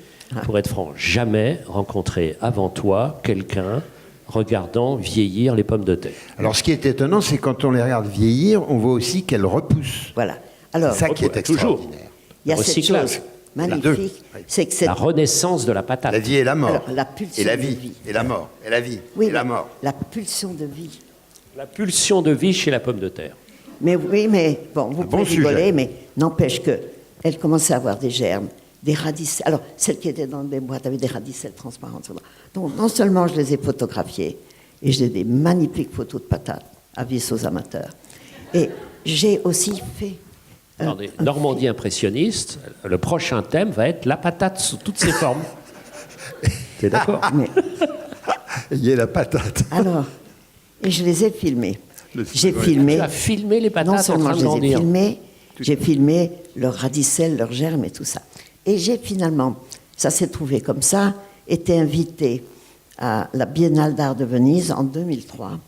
pour être franc, jamais rencontré avant toi quelqu'un regardant vieillir les pommes de terre. Alors, ce qui est étonnant, c'est quand on les regarde vieillir, on voit aussi qu'elles repoussent. Voilà. Alors, c'est ça qui est extraordinaire. Il y a cette Recyclage. chose magnifique, c'est que cette... La renaissance de la patate. La vie et la mort. Alors, la pulsion et la de vie. vie. Et la mort. Et la vie. Oui, et la mort. La pulsion de vie. La pulsion de vie chez la pomme de terre. Mais oui, mais bon, vous pouvez rigoler, sujet. mais n'empêche qu'elle commençait à avoir des germes, des radicelles. Alors, celles qui étaient dans des boîtes avaient des radicelles transparentes. Donc, non seulement je les ai photographiées, et j'ai des magnifiques photos de patates, avis aux amateurs. Et j'ai aussi fait... Attendez, Normandie impressionniste, le prochain thème va être la patate sous toutes ses formes. T'es d'accord? Mais, Il y a la patate. alors, et je les ai filmées. J'ai filmé... Tu as filmé les patates Non seulement en train je de les ai grandir. filmées, j'ai filmé leurs radicelles, leurs germes et tout ça. Et j'ai finalement, ça s'est trouvé comme ça, été invité à la Biennale d'art de Venise en 2003.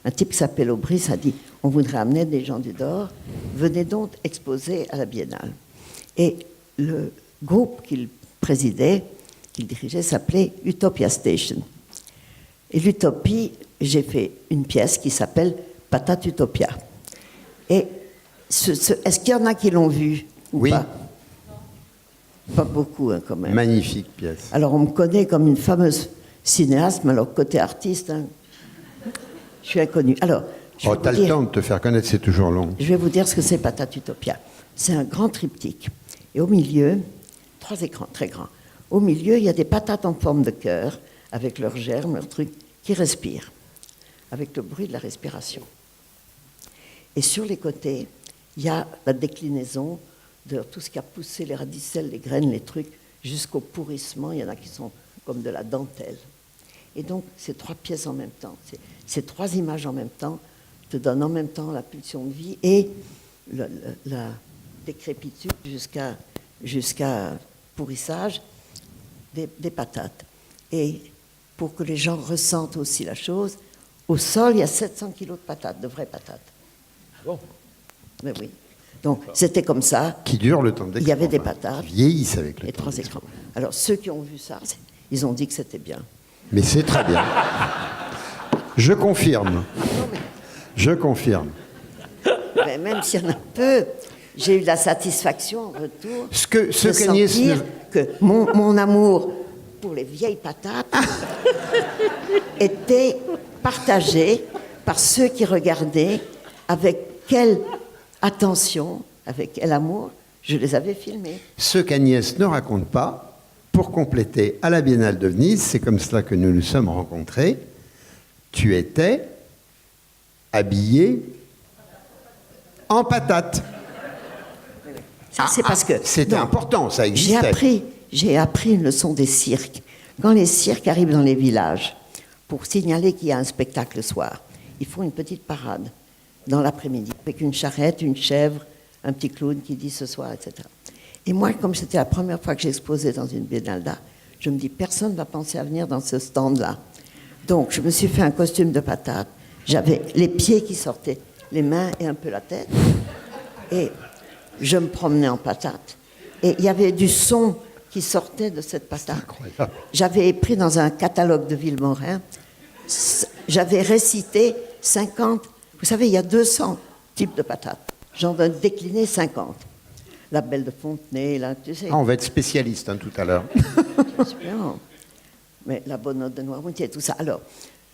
Un type qui s'appelle Aubry a dit « On voudrait amener des gens du Dor, venez donc exposer à la Biennale ». Et le groupe qu'il présidait, qu'il dirigeait, s'appelait Utopia Station. Et l'Utopie, j'ai fait une pièce qui s'appelle Patate Utopia. Et est-ce qu'il y en a qui l'ont vu ou Oui. pas? Pas beaucoup, hein, quand même. Magnifique pièce. Alors, on me connaît comme une fameuse cinéaste, mais alors côté artiste, hein, Je suis inconnue. Alors, je vais Oh, t'as vous le dire- temps de te faire connaître, c'est toujours long. je vais vous dire ce que c'est Patate Utopia. C'est un grand triptyque. Et au milieu, 3 écrans très grands. Au milieu, il y a des patates en forme de cœur, avec leurs germes, leurs trucs, qui respirent, avec le bruit de la respiration. Et sur les côtés, il y a la déclinaison de tout ce qui a poussé les radicelles, les graines, les trucs, jusqu'au pourrissement. Il y en a qui sont comme de la dentelle. Et donc, ces 3 pièces en même temps, ces 3 images en même temps, te donnent en même temps la pulsion de vie et la décrépitude jusqu'à pourrissage des patates. Et pour que les gens ressentent aussi la chose, au sol, il y a 700 kilos de patates, de vraies patates. Bon. Mais oui. Donc, c'était comme ça. Qui dure le temps d'écran. Il y avait des patates. Qui vieillissent avec le Et temps 3 d'écran. écrans. Alors, ceux qui ont vu ça, ils ont dit que c'était bien. Mais c'est très bien. Je confirme. Je confirme. Mais même s'il y en a peu, j'ai eu la satisfaction en retour Ce de qu'Agnès sentir que mon amour pour les vieilles patates était partagé par ceux qui regardaient avec quelle attention, avec quel amour je les avais filmés. Ce qu'Agnès ne raconte pas, pour compléter à la Biennale de Venise, c'est comme cela que nous nous sommes rencontrés, tu étais habillé en patate. C'est parce que C'était non, important, ça existait. J'ai appris une leçon des cirques. Quand les cirques arrivent dans les villages pour signaler qu'il y a un spectacle le soir, ils font une petite parade dans l'après-midi avec une charrette, une chèvre, un petit clown qui dit ce soir, etc. Et moi, comme c'était la première fois que j'exposais dans une biennale d'art, je me dis personne ne va penser à venir dans ce stand-là. Donc, je me suis fait un costume de patate. J'avais les pieds qui sortaient, les mains et un peu la tête. Et je me promenais en patate. Et il y avait du son qui sortait de cette patate. Incroyable. J'avais pris dans un catalogue de Villemorin, j'avais récité 50. Vous savez, il y a 200 types de patates. J'en ai décliné 50. La belle de Fontenay, là, tu sais. Ah, on va être spécialiste tout à l'heure. Bien. Mais la bonne note de Noirmoutier, tout ça. Alors,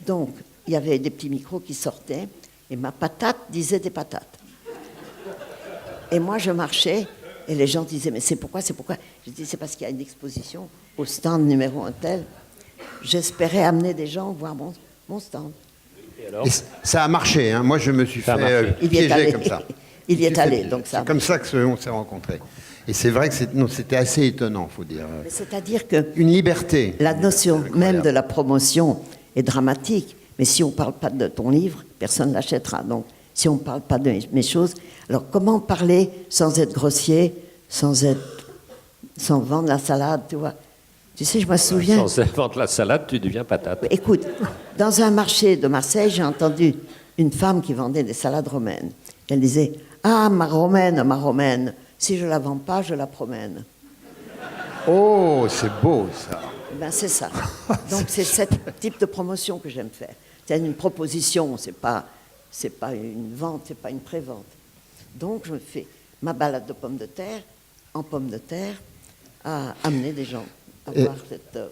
donc, il y avait des petits micros qui sortaient, et ma patate disait des patates. Et moi, je marchais, et les gens disaient, mais c'est pourquoi? Je dis, c'est parce qu'il y a une exposition au stand numéro 1 tel. J'espérais amener des gens voir mon stand. Et alors Et ça a marché, hein. Moi je me suis Ça a fait marché. Il y est piéger allé. comme ça. Il y est J'ai fait allé, piéger. donc ça. C'est comme ça qu'on s'est rencontrés. Et c'est vrai que c'était assez étonnant, faut dire. Mais c'est-à-dire que Une liberté. la notion Incroyable. même de la promotion est dramatique. Mais si on ne parle pas de ton livre, personne ne l'achètera. Donc, si on ne parle pas de mes choses, alors comment parler sans être grossier, sans vendre la salade, tu vois? Tu sais, je me souviens. Sans inventer la salade, tu deviens patate. Écoute, dans un marché de Marseille, j'ai entendu une femme qui vendait des salades romaines. Elle disait, ah, ma romaine, si je la vends pas, je la promène. Oh, c'est beau ça. Ben, c'est ça. Donc, c'est ce type de promotion que j'aime faire. C'est une proposition, c'est pas une vente, c'est pas une pré-vente. Donc, je fais ma balade de pommes de terre, en pommes de terre, à amener des gens à voir cette œuvre,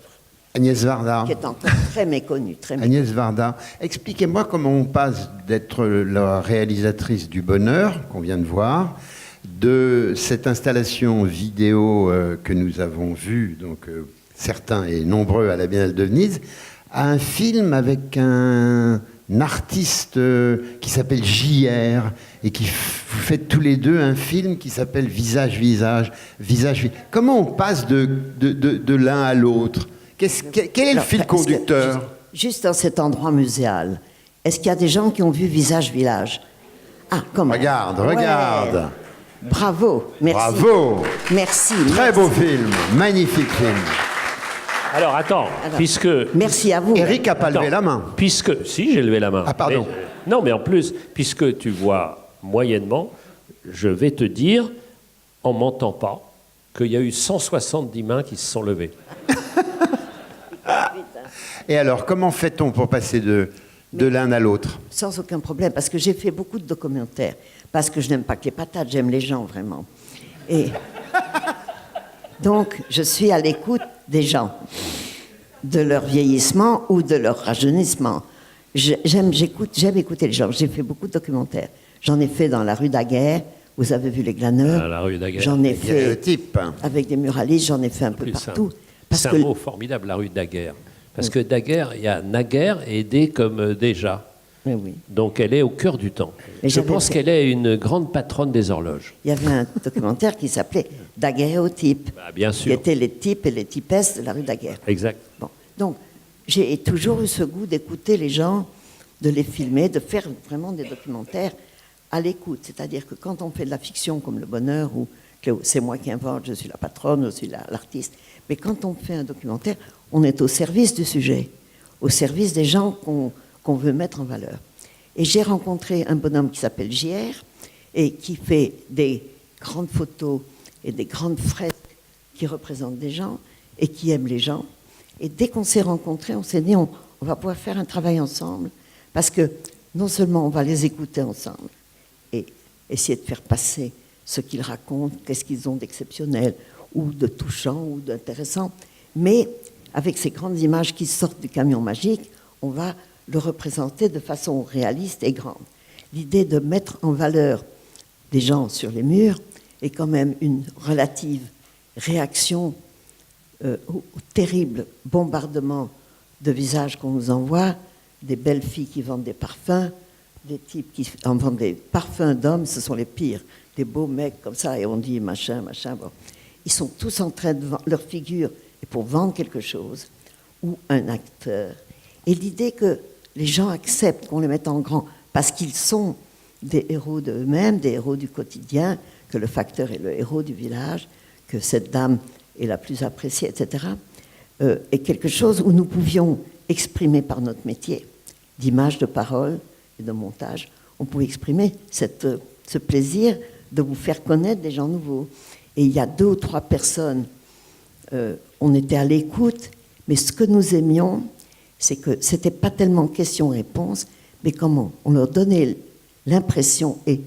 Agnès Varda. qui est encore très méconnue, très méconnue. Agnès Varda, expliquez-moi comment on passe d'être la réalisatrice du bonheur, qu'on vient de voir, de cette installation vidéo que nous avons vue, donc certains et nombreux à la Biennale de Venise, à un film avec un artiste qui s'appelle JR et qui vous faites tous les deux un film qui s'appelle Visage. Comment on passe de l'un à l'autre? Quel est le Alors, fil est-ce que- conducteur? juste dans cet endroit muséal, est-ce qu'il y a des gens qui ont vu Visage Village? Ah, comment? Regarde, Ouais. regarde. Bravo, merci. Bravo. Merci. Très merci. beau film, magnifique film. Alors, attends, Alors, puisque... Merci à vous. Eric n'a pas Attends, levé la main. Puisque... Si, j'ai levé la main. Ah, pardon. Non, mais en plus, puisque tu vois moyennement, je vais te dire, en mentant pas, qu'il y a eu 170 mains qui se sont levées. Et alors, comment fait-on pour passer de l'un à l'autre? Sans aucun problème, parce que j'ai fait beaucoup de documentaires, parce que je n'aime pas que les patates, j'aime les gens vraiment. Et donc, je suis à l'écoute des gens, de leur vieillissement ou de leur rajeunissement. j'aime écouter les gens. J'ai fait beaucoup de documentaires. J'en ai fait dans la rue Daguerre. Vous avez vu les glaneurs. La rue Daguerre. J'en ai fait le type. avec des muralistes. J'en ai fait un peu Plus partout. C'est un mot formidable, la rue Daguerre. Parce que Daguerre, il y a naguère et dé comme déjà. Oui. Donc elle est au cœur du temps. Mais Je j'avais pense fait- qu'elle est une grande patronne des horloges. Il y avait un documentaire qui s'appelait Daguerréotypes, Bah, bien qui sûr. étaient les types et les typesses de la rue Daguerre. Exact. Bon. Donc, j'ai toujours eu ce goût d'écouter les gens, de les filmer, de faire vraiment des documentaires à l'écoute. C'est-à-dire que quand on fait de la fiction comme Le Bonheur, ou que c'est moi qui invente, je suis la patronne, je suis l'artiste, mais quand on fait un documentaire, on est au service du sujet, au service des gens qu'on veut mettre en valeur. Et j'ai rencontré un bonhomme qui s'appelle JR et qui fait des grandes photos et des grandes fresques qui représentent des gens et qui aiment les gens. Et dès qu'on s'est rencontrés, on s'est dit on va pouvoir faire un travail ensemble parce que non seulement on va les écouter ensemble et essayer de faire passer ce qu'ils racontent, qu'est-ce qu'ils ont d'exceptionnel ou de touchant ou d'intéressant, mais avec ces grandes images qui sortent du camion magique, on va le représenter de façon réaliste et grande. L'idée de mettre en valeur des gens sur les murs est quand même une relative réaction au terrible bombardement de visages qu'on nous envoie, des belles filles qui vendent des parfums, des types qui en vendent des parfums d'hommes, ce sont les pires, des beaux mecs comme ça, et on dit machin, bon. Ils sont tous en train de vendre leur figure et pour vendre quelque chose, ou un acteur. Et l'idée que les gens acceptent qu'on les mette en grand parce qu'ils sont des héros d'eux-mêmes, des héros du quotidien, que le facteur est le héros du village, que cette dame est la plus appréciée, etc., est quelque chose où nous pouvions exprimer par notre métier d'image, de parole et de montage, on pouvait exprimer ce plaisir de vous faire connaître des gens nouveaux. Et il y a 2 ou 3 personnes, on était à l'écoute, mais ce que nous aimions, c'est que ce n'était pas tellement question-réponse, mais comment on leur donnait l'impression et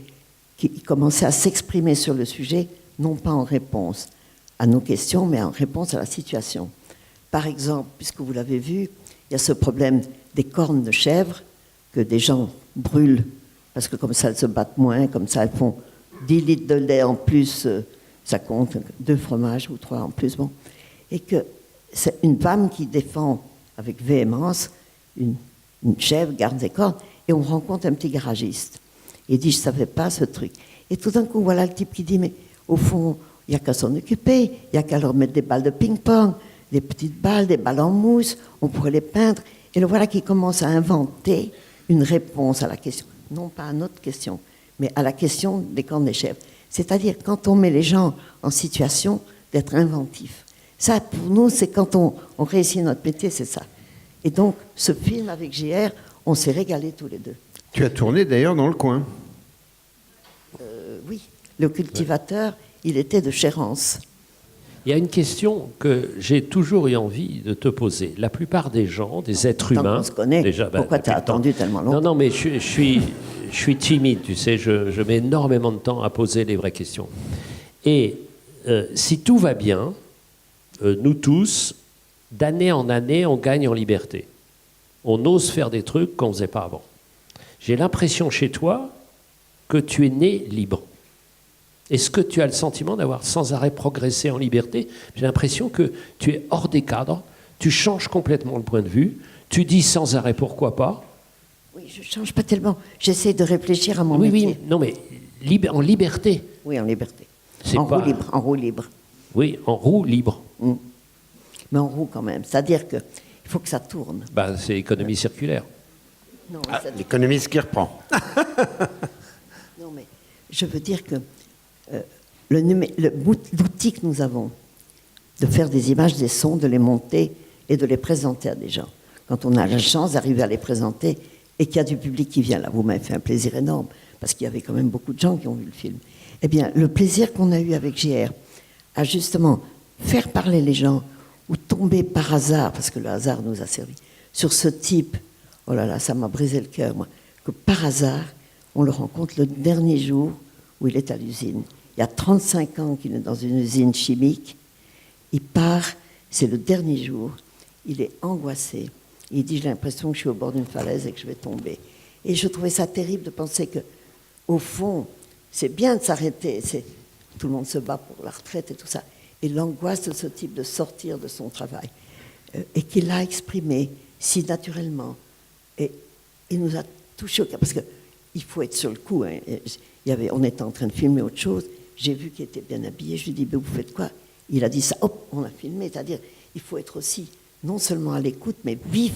qu'ils commençaient à s'exprimer sur le sujet, non pas en réponse à nos questions, mais en réponse à la situation. Par exemple, puisque vous l'avez vu, il y a ce problème des cornes de chèvre que des gens brûlent, parce que comme ça elles se battent moins, comme ça elles font 10 litres de lait en plus, ça compte 2 fromages ou 3 en plus, bon. Et que c'est une femme qui défend avec véhémence une chèvre, garde des cornes, et on rencontre un petit garagiste. Il dit, je ne savais pas ce truc. Et tout d'un coup, voilà le type qui dit, mais au fond, il n'y a qu'à s'en occuper, il n'y a qu'à leur mettre des balles de ping-pong, des petites balles, des balles en mousse, on pourrait les peindre. Et le voilà qui commence à inventer une réponse à la question, non pas à notre question, mais à la question des cornes des chèvres. C'est-à-dire quand on met les gens en situation d'être inventifs. Ça, pour nous, c'est quand on réussit notre métier, c'est ça. Et donc, ce film avec JR, on s'est régalés tous les deux. Tu as tourné d'ailleurs dans le coin. Oui, le cultivateur, il était de Chérence. Il y a une question que j'ai toujours eu envie de te poser. La plupart des gens, des êtres Tant humains... qu'on se connaît, déjà, pourquoi depuis t'as le temps. attendu tellement longtemps? Non, mais je suis timide, tu sais, je mets énormément de temps à poser les vraies questions. Et si tout va bien, nous tous, d'année en année, on gagne en liberté. On ose faire des trucs qu'on ne faisait pas avant. J'ai l'impression chez toi que tu es né libre. Est-ce que tu as le sentiment d'avoir sans arrêt progressé en liberté? J'ai l'impression que tu es hors des cadres, tu changes complètement le point de vue, tu dis sans arrêt pourquoi pas. Oui, je ne change pas tellement. J'essaie de réfléchir à mon Oui, métier. oui, non mais en liberté. Oui, en liberté. C'est En pas- roue libre, en roue libre. Oui, en roue libre. Mais en roue quand même. C'est-à-dire qu'il faut que ça tourne. Ben, c'est économie circulaire. Non, Ah, ça- l'économiste qui reprend. non, mais je veux dire que l'outil que nous avons de faire des images, des sons, de les monter et de les présenter à des gens. Quand on a la chance d'arriver à les présenter et qu'il y a du public qui vient là, vous m'avez fait un plaisir énorme parce qu'il y avait quand même beaucoup de gens qui ont vu le film. Eh bien, le plaisir qu'on a eu avec JR à justement faire parler les gens ou tomber par hasard, parce que le hasard nous a servi, sur ce type, oh là là, ça m'a brisé le cœur, moi, que par hasard, on le rencontre le dernier jour où il est à l'usine. Il y a 35 ans qu'il est dans une usine chimique. Il part, c'est le dernier jour. Il est angoissé. Il dit, j'ai l'impression que je suis au bord d'une falaise et que je vais tomber. Et je trouvais ça terrible de penser que, au fond, c'est bien de s'arrêter. Tout le monde se bat pour la retraite et tout ça. Et l'angoisse de ce type de sortir de son travail, et qu'il l'a exprimé si naturellement. Et il nous a touchés au cœur, parce qu'il faut être sur le coup. Hein. On était en train de filmer autre chose. J'ai vu qu'il était bien habillé. Je lui ai dit, vous faites quoi? Il a dit ça. Hop, on a filmé. C'est-à-dire, il faut être aussi, non seulement à l'écoute, mais vif.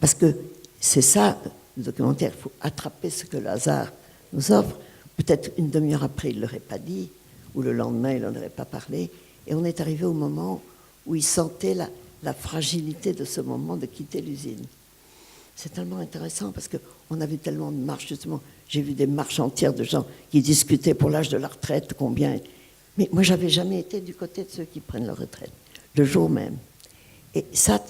Parce que c'est ça, le documentaire. Il faut attraper ce que le hasard nous offre. Peut-être une demi-heure après, il ne l'aurait pas dit, ou le lendemain, il n'en aurait pas parlé. Et on est arrivé au moment où il sentait la fragilité de ce moment de quitter l'usine. C'est tellement intéressant parce qu'on a vu tellement de marches, justement. J'ai vu des marches entières de gens qui discutaient pour l'âge de la retraite, combien. Mais moi, je n'avais jamais été du côté de ceux qui prennent leur retraite, le jour même. Et ça,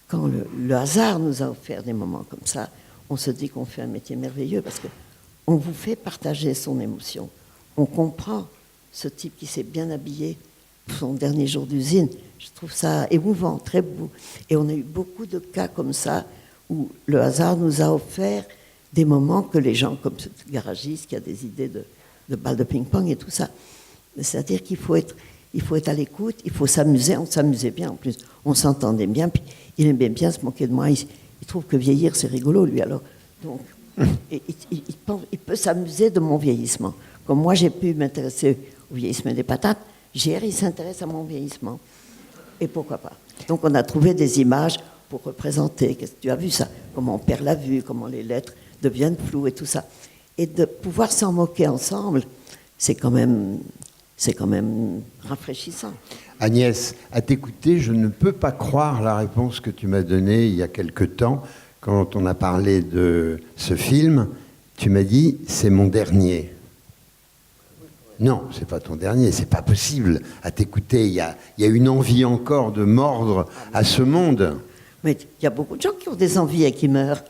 quand le hasard nous a offert des moments comme ça, on se dit qu'on fait un métier merveilleux parce qu'on vous fait partager son émotion. On comprend ce type qui s'est bien habillé pour son dernier jour d'usine. Je trouve ça émouvant, très beau. Et on a eu beaucoup de cas comme ça où le hasard nous a offert des moments que les gens, comme ce garagiste qui a des idées de balles de ping-pong et tout ça. C'est-à-dire qu'il faut être à l'écoute, il faut s'amuser. On s'amusait bien en plus, on s'entendait bien. Puis il aimait bien se moquer de moi. Il trouve que vieillir, c'est rigolo, lui. Alors, donc, il peut s'amuser de mon vieillissement. Comme moi, j'ai pu m'intéresser au vieillissement des patates, JR, il s'intéresse à mon vieillissement. Et pourquoi pas? Donc, on a trouvé des images pour représenter. Qu'est-ce que tu as vu ça? Comment on perd la vue, comment les lettres deviennent floues et tout ça. Et de pouvoir s'en moquer ensemble, c'est quand même rafraîchissant. Agnès, à t'écouter, je ne peux pas croire la réponse que tu m'as donnée il y a quelque temps, quand on a parlé de ce film. Tu m'as dit, c'est mon dernier. Non, c'est pas ton dernier, c'est pas possible. À t'écouter, il y a une envie encore de mordre à ce monde. Mais il y a beaucoup de gens qui ont des envies et qui meurent.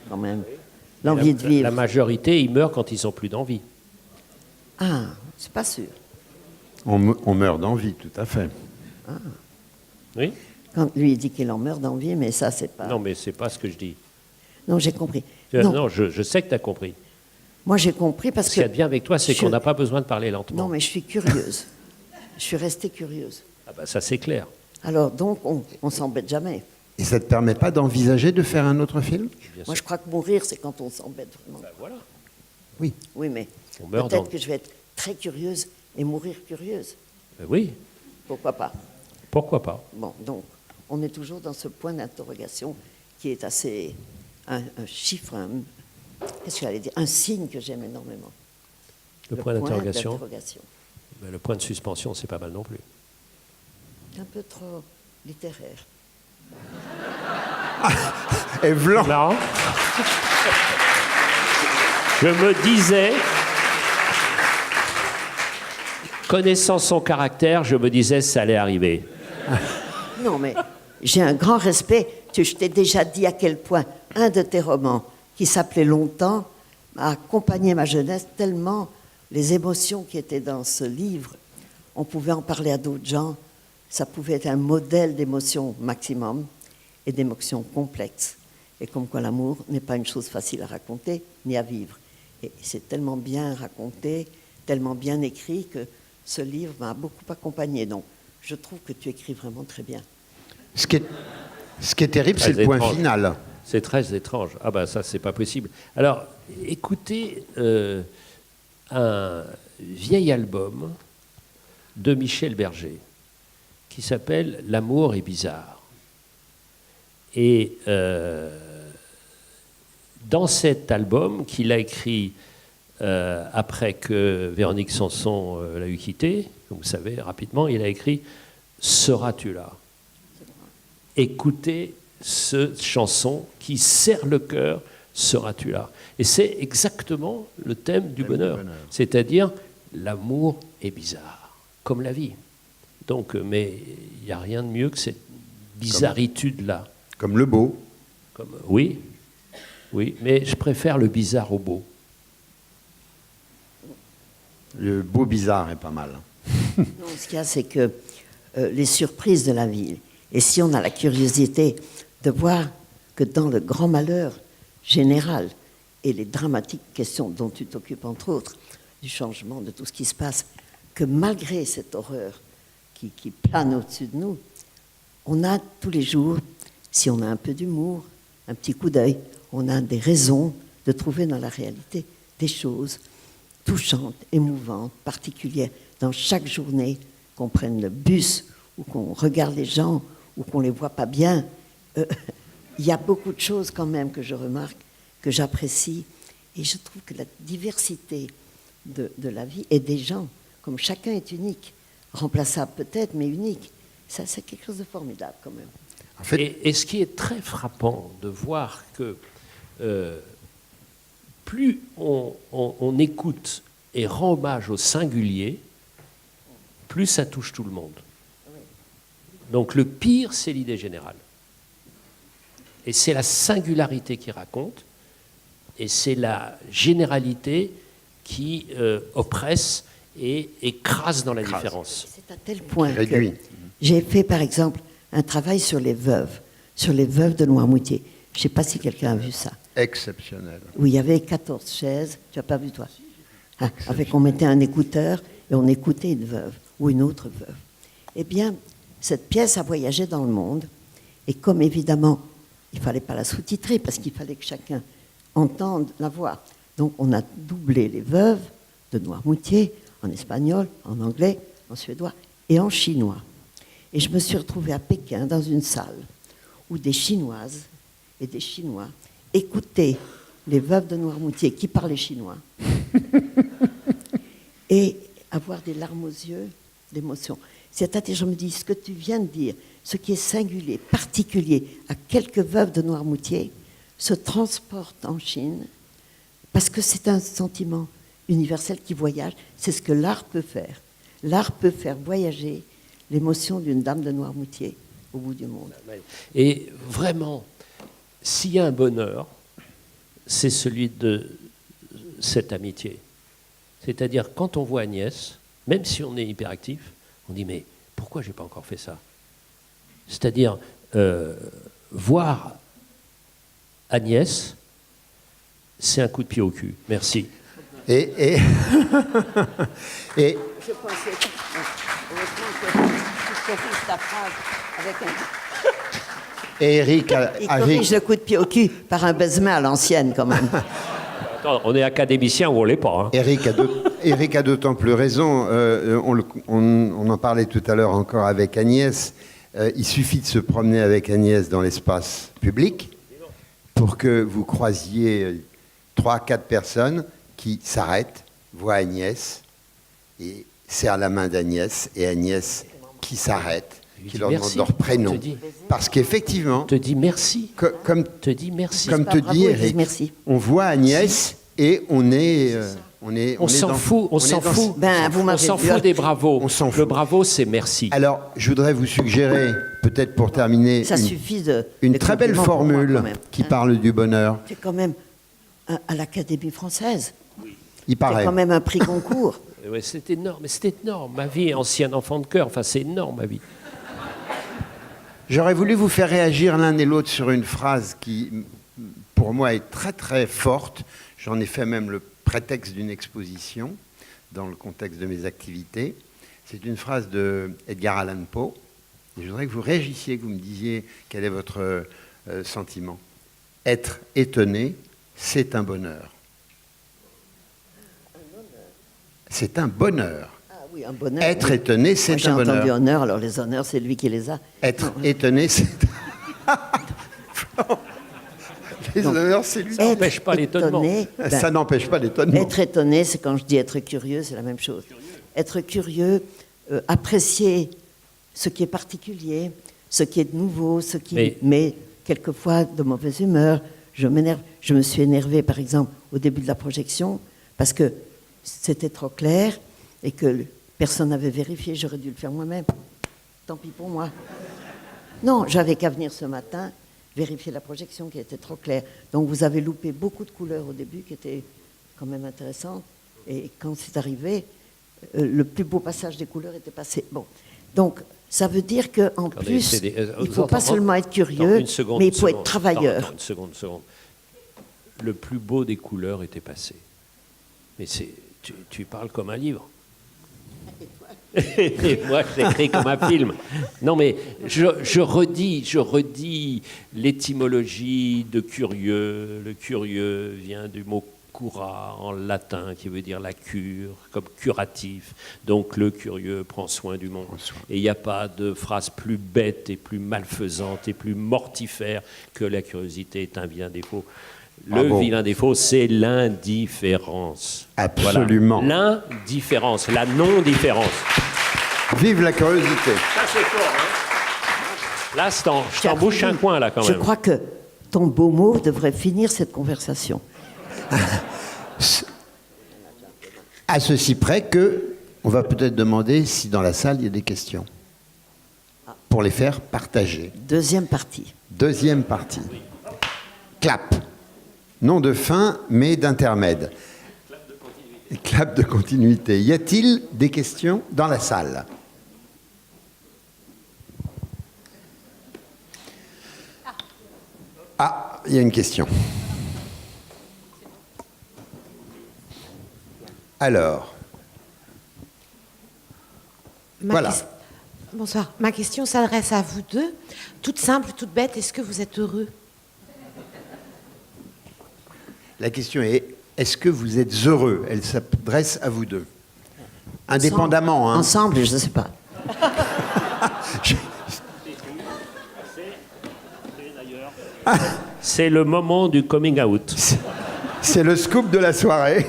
Quand même. L'envie de vivre. La majorité, ils meurent quand ils n'ont plus d'envie. Ah, c'est pas sûr. On meurt d'envie, tout à fait. Ah. Oui? Quand lui il dit qu'il en meurt d'envie, mais ça, c'est pas... Non, mais c'est pas ce que je dis. Non, j'ai compris. Non, je sais que tu as compris. Moi, j'ai compris parce Ce que... qu'il y a de bien avec toi, c'est qu'on n'a pas besoin de parler lentement. Non, mais je suis curieuse. Je suis restée curieuse. Ah bah ça, c'est clair. Alors, donc, on s'embête jamais. Et ça ne te permet pas d'envisager de faire un autre film? Moi, je crois que mourir, c'est quand on s'embête vraiment. Ben voilà. Oui. Oui, mais On meurt peut-être dans- que je vais être très curieuse et mourir curieuse. Ben oui, Pourquoi pas? pourquoi pas. Bon, donc, on est toujours dans ce point d'interrogation qui est assez... un chiffre, qu'est-ce que j'allais dire? Un signe que j'aime énormément. Le point d'interrogation. d'interrogation. Ben, le point de suspension, c'est pas mal non plus. Un peu trop littéraire. Et vlan. Marrant. Je me disais, connaissant son caractère, je me disais ça allait arriver. Non, mais j'ai un grand respect. Je t'ai déjà dit à quel point un de tes romans, qui s'appelait Longtemps, a accompagné ma jeunesse tellement les émotions qui étaient dans ce livre. On pouvait en parler à d'autres gens. Ça pouvait être un modèle d'émotions maximum et d'émotions complexes. Et comme quoi l'amour n'est pas une chose facile à raconter ni à vivre. Et c'est tellement bien raconté, tellement bien écrit que ce livre m'a beaucoup accompagné. Donc, je trouve que tu écris vraiment très bien. Ce qui est terrible, c'est Très le point étrange. final. C'est très étrange. Ah ben ça, c'est pas possible. Alors, écoutez un vieil album de Michel Berger qui s'appelle « L'amour est bizarre ». Et dans cet album qu'il a écrit après que Véronique Sanson l'a eu quitté, comme vous savez, rapidement, il a écrit « Seras-tu là ?» Écoutez cette chanson qui serre le cœur, seras-tu là? Et c'est exactement le thème du bonheur. C'est-à-dire, l'amour est bizarre, comme la vie. Donc, mais il n'y a rien de mieux que cette bizarritude-là. Comme le beau. Oui, mais je préfère le bizarre au beau. Le beau bizarre est pas mal. Non, ce qu'il y a, c'est que les surprises de la vie, et si on a la curiosité de voir que dans le grand malheur général et les dramatiques questions dont tu t'occupes, entre autres, du changement, de tout ce qui se passe, que malgré cette horreur qui plane au-dessus de nous, on a tous les jours, si on a un peu d'humour, un petit coup d'œil, on a des raisons de trouver dans la réalité des choses touchantes, émouvantes, particulières. Dans chaque journée, qu'on prenne le bus ou qu'on regarde les gens ou qu'on ne les voit pas bien, il y a beaucoup de choses quand même que je remarque, que j'apprécie. Et je trouve que la diversité de la vie et des gens, comme chacun est unique, remplaçable peut-être, mais unique, ça c'est quelque chose de formidable quand même. En fait, Et ce qui est très frappant de voir que plus on écoute et rend hommage au singulier, plus ça touche tout le monde. Donc le pire, c'est l'idée générale. Et c'est la singularité qui raconte, et c'est la généralité qui oppresse et écrase dans la différence. C'est à tel point que réduit. j'ai fait par exemple un travail sur les veuves de Noirmoutier. Je ne sais pas si quelqu'un a vu ça. Exceptionnel. Où il y avait 14 chaises, tu n'as pas vu toi, avec on mettait un écouteur et on écoutait une veuve ou une autre veuve. Eh bien, cette pièce a voyagé dans le monde et comme évidemment, il ne fallait pas la sous-titrer parce qu'il fallait que chacun entende la voix. Donc on a doublé les veuves de Noirmoutier en espagnol, en anglais, en suédois et en chinois. Et je me suis retrouvée à Pékin dans une salle où des Chinoises et des Chinois écoutaient les veuves de Noirmoutier qui parlaient chinois et avoir des larmes aux yeux d'émotion. C'est-à-dire, je me dis, ce que tu viens de dire, ce qui est singulier, particulier à quelques veuves de Noirmoutier, se transporte en Chine parce que c'est un sentiment universel qui voyage. C'est ce que l'art peut faire. L'art peut faire voyager l'émotion d'une dame de Noirmoutier au bout du monde. Et vraiment, s'il y a un bonheur, c'est celui de cette amitié. C'est-à-dire, quand on voit Agnès, même si on est hyperactif, on dit, mais pourquoi je n'ai pas encore fait ça? C'est-à-dire, voir Agnès, c'est un coup de pied au cul. Merci. Et Je pensais que tu corriges ta phrase avec un... et Eric Il corrige le coup de pied au cul par un baisement à l'ancienne quand même. Attends, on est académicien ou on ne l'est pas. Hein. Eric a d'autant plus raison. On en parlait tout à l'heure encore avec Agnès. Il suffit de se promener avec Agnès dans l'espace public pour que vous croisiez 3-4 personnes qui s'arrêtent, voient Agnès et serrent la main d'Agnès et Agnès qui s'arrête, qui leur demande leur prénom. Parce qu'effectivement, Te dis merci. comme Te dis merci. te Bravo, dit ils disent Eric, merci. on voit Agnès et on On s'en fout. Ben, vous On m'avez s'en vu. fout des bravos. On s'en Le fout. bravo, c'est merci. Alors, je voudrais vous suggérer, peut-être pour terminer, Ça suffit de... une des très belle compliments pour moi, formule quand même, qui hein. parle du bonheur. C'est quand même à l'Académie française. Il C'est paraît. quand même un prix concours. Ouais, c'est énorme. C'est énorme. Ma vie, ancien enfant de cœur, enfin, c'est énorme, ma vie. J'aurais voulu vous faire réagir l'un et l'autre sur une phrase qui, pour moi, est très très forte. J'en ai fait même le prétexte d'une exposition dans le contexte de mes activités. C'est une phrase de Edgar Allan Poe. Et je voudrais que vous réagissiez, que vous me disiez quel est votre sentiment. Être étonné, c'est un bonheur. C'est un bonheur. Ah oui, un bonheur. Être oui. étonné, Moi, c'est j'ai un entendu bonheur. honneur, alors les honneurs, c'est lui qui les a. Être étonné, c'est... Les honneurs, c'est lui. Ça n'empêche pas l'étonnement. étonné, ben, Ça n'empêche pas l'étonnement. être étonné, c'est quand je dis être curieux, c'est la même chose. Être curieux, apprécier ce qui est particulier, ce qui est nouveau, ce qui met quelquefois de mauvaise humeur. Je m'énerve. Je me suis énervée, par exemple, au début de la projection, parce que c'était trop clair et que personne n'avait vérifié. J'aurais dû le faire moi-même. Tant pis pour moi. Non, j'avais qu'à venir ce matin vérifier la projection qui était trop claire. Donc vous avez loupé beaucoup de couleurs au début qui étaient quand même intéressantes. Et quand c'est arrivé, le plus beau passage des couleurs était passé. Bon, donc Ça veut dire qu'en Attendez, plus, il ne faut pas seulement être Non, curieux, une seconde, mais une il faut être seconde. travailleur. Attends, une seconde. Le plus beau des couleurs était passé. Mais tu parles comme un livre. Et moi, je l'écris comme un film. Non, mais je redis l'étymologie de curieux. Le curieux vient du mot cura en latin, qui veut dire la cure, comme curatif. Donc le curieux prend soin du monde. Et il n'y a pas de phrase plus bête et plus malfaisante et plus mortifère que la curiosité est un vilain défaut. Le Bravo. vilain défaut, c'est l'indifférence. Absolument. Voilà. L'indifférence, la non-différence. Vive la curiosité. Ça, c'est fort, hein. Là, je t'en bouche un coin, là, quand Je même. crois que ton beau mot devrait finir cette conversation. À ceci près que on va peut-être demander si dans la salle il y a des questions pour les faire partager. Deuxième partie. Deuxième partie. Clap. Non de fin, mais d'intermède. Clap de continuité. Y a-t-il des questions dans la salle? Ah, il y a une question. Alors, voilà. Bonsoir. Ma question s'adresse à vous deux. Toute simple, toute bête, est-ce que vous êtes heureux? La question est, est-ce que vous êtes heureux? Elle s'adresse à vous deux. Indépendamment, hein. Ensemble, je ne sais pas. C'est le moment du coming out. C'est le scoop de la soirée.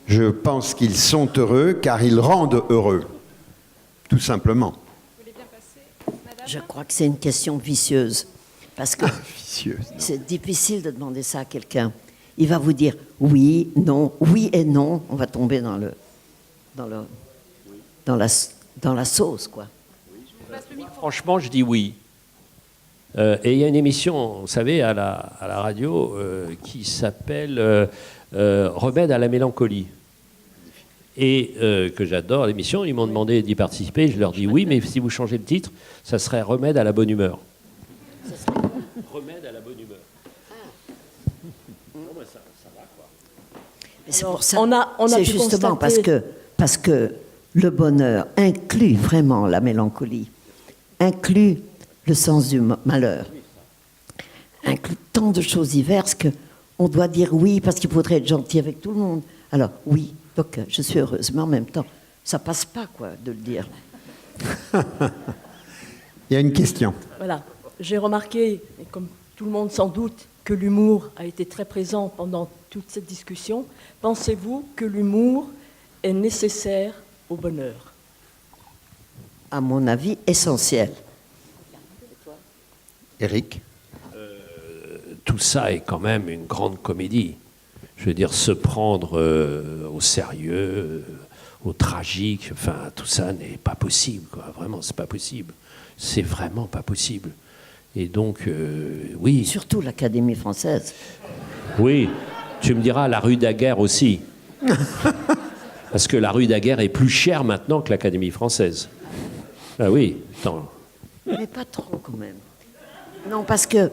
Je pense qu'ils sont heureux car ils rendent heureux. Tout simplement. Je crois que c'est une question vicieuse. Parce que Vicieux. c'est difficile de demander ça à quelqu'un. Il va vous dire oui, non, oui et non. On va tomber dans la sauce, quoi. Franchement, je dis oui. Et il y a une émission, vous savez, à la radio qui s'appelle Remède à la mélancolie. Et que j'adore l'émission. Ils m'ont demandé d'y participer. Je leur dis oui, mais si vous changez le titre, ça serait Remède à la bonne humeur. Remède à la bonne humeur. Non, mais ça va, quoi. Mais c'est Alors, pour ça. on a c'est pu justement constater- parce que le bonheur inclut vraiment la mélancolie, inclut le sens du malheur, inclut tant de choses diverses que on doit dire oui parce qu'il faudrait être gentil avec tout le monde. Alors oui, donc je suis heureuse, mais en même temps, ça passe pas quoi de le dire. Il y a une question. Voilà. J'ai remarqué, et comme tout le monde sans doute, que l'humour a été très présent pendant toute cette discussion. Pensez-vous que l'humour est nécessaire au bonheur? À mon avis, essentiel. Eric? Tout ça est quand même une grande comédie. Je veux dire, se prendre au sérieux, au tragique, enfin, tout ça n'est pas possible, quoi. Vraiment, c'est pas possible. C'est vraiment pas possible. Et donc, oui. Surtout l'Académie française. Oui, tu me diras la rue Daguerre aussi. Parce que la rue Daguerre est plus chère maintenant que l'Académie française. Ah oui, attends. Mais pas trop quand même. Non, parce que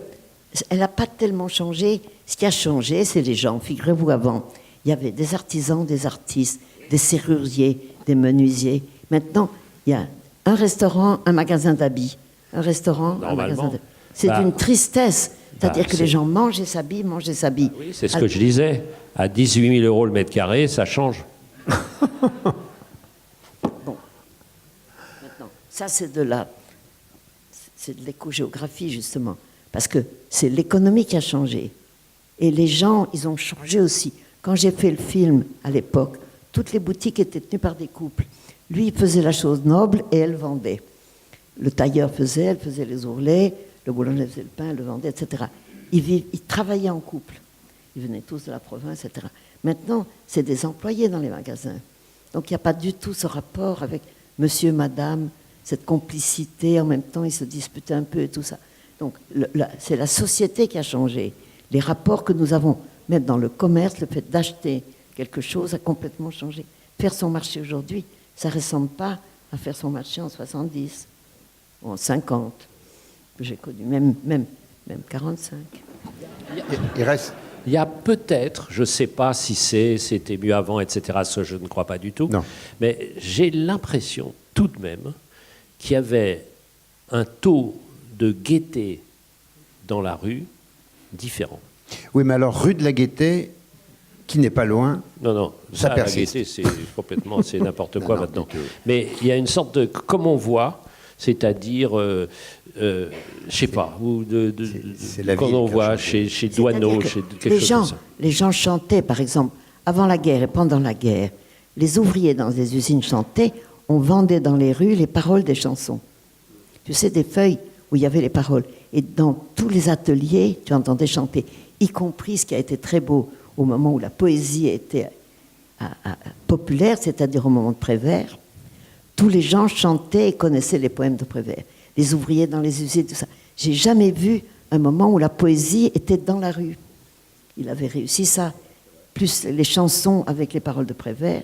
elle n'a pas tellement changé. Ce qui a changé, c'est les gens. Figurez-vous, avant, il y avait des artisans, des artistes, des serruriers, des menuisiers. Maintenant, il y a un restaurant, un magasin d'habits. Un restaurant, un Normalement. magasin d'habits. C'est Bah, une tristesse. C'est-à-dire que c'est- les gens mangent et s'habillent, mangent et s'habillent. Oui, c'est ce que je disais. À 18 000 € le mètre carré, ça change. Maintenant, ça, c'est de l'éco-géographie, justement. Parce que c'est l'économie qui a changé. Et les gens, ils ont changé aussi. Quand j'ai fait le film, à l'époque, toutes les boutiques étaient tenues par des couples. Lui, il faisait la chose noble et elle vendait. Le tailleur faisait, elle faisait les ourlets, le boulanger faisait le pain, elle le vendait, etc. Ils travaillaient en couple. Ils venaient tous de la province, etc. Maintenant, c'est des employés dans les magasins. Donc, il n'y a pas du tout ce rapport avec monsieur, madame, cette complicité. En même temps, ils se disputaient un peu et tout ça. Donc, c'est la société qui a changé. Les rapports que nous avons, même dans le commerce, le fait d'acheter quelque chose a complètement changé. faire son marché aujourd'hui, ça ne ressemble pas à faire son marché en 70 ou en 50. J'ai connu même 45. Il reste... Il y a peut-être, je ne sais pas si c'était mieux avant, etc., ça je ne crois pas du tout, Non. mais j'ai l'impression tout de même qu'il y avait un taux de gaieté dans la rue différent. Oui, mais alors, rue de la Gaîté, qui n'est pas loin, Non, Ça la persiste. gaieté, c'est complètement, c'est n'importe quoi maintenant. Mais il y a une sorte de, comme on voit, c'est-à-dire, je sais pas, ou c'est la quand ville on qui a voit changé. chez Douaneau, C'est-à-dire chez que quelque chose comme ça. les gens chantaient, par exemple, avant la guerre et pendant la guerre. Les ouvriers dans des usines chantaient, on vendait dans les rues les paroles des chansons. Tu sais, des feuilles où il y avait les paroles. Et dans tous les ateliers, tu entendais chanter, y compris ce qui a été très beau au moment où la poésie était populaire, c'est-à-dire au moment de Prévert. Tous les gens chantaient et connaissaient les poèmes de Prévert. Les ouvriers dans les usines, tout ça. J'ai jamais vu un moment où la poésie était dans la rue. Il avait réussi ça. Plus les chansons avec les paroles de Prévert,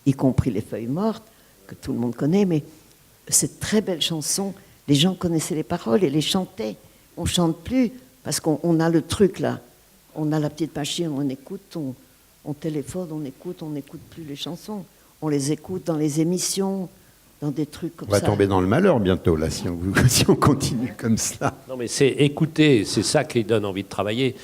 y compris les feuilles mortes, que tout le monde connaît, mais cette très belle chanson, les gens connaissaient les paroles et les chantaient. On ne chante plus parce qu'on a le truc là. On a la petite machine, on écoute, on téléphone, on n'écoute plus les chansons. On les écoute dans les émissions, dans des trucs comme on va ça. tomber dans le malheur bientôt, là, si on continue comme ça. Non, mais c'est écouter, c'est ça qui donne envie de travailler.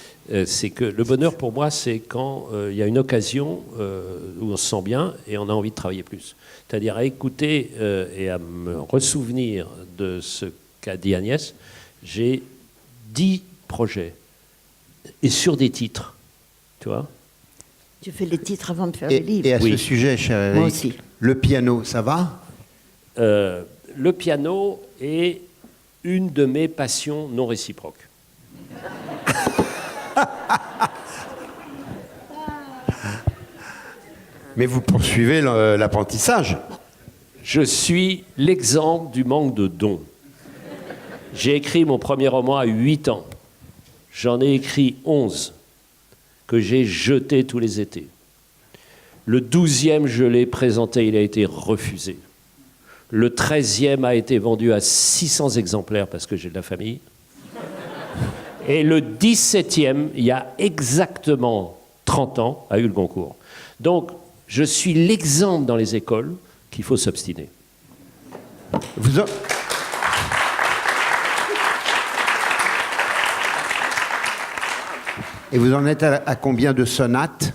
C'est que le bonheur, pour moi, c'est quand il y a une occasion où on se sent bien et on a envie de travailler plus. C'est-à-dire à écouter et à me ressouvenir de ce qu'a dit Agnès. J'ai 10 projets et sur des titres, tu vois. Tu fais les titres avant de faire les livres. Et à Oui. ce sujet, cher Eric, Moi aussi. le piano, ça va? Le piano est une de mes passions non réciproques. Mais vous poursuivez l'apprentissage. Je suis l'exemple du manque de dons. J'ai écrit mon premier roman à 8 ans. J'en ai écrit 11 que j'ai jetés tous les étés. Le 12e, je l'ai présenté, il a été refusé. Le 13e a été vendu à 600 exemplaires parce que j'ai de la famille. Et le 17e, il y a exactement 30 ans, a eu le concours. Donc, je suis l'exemple dans les écoles qu'il faut s'obstiner. Vous en- Et vous en êtes à combien de sonates?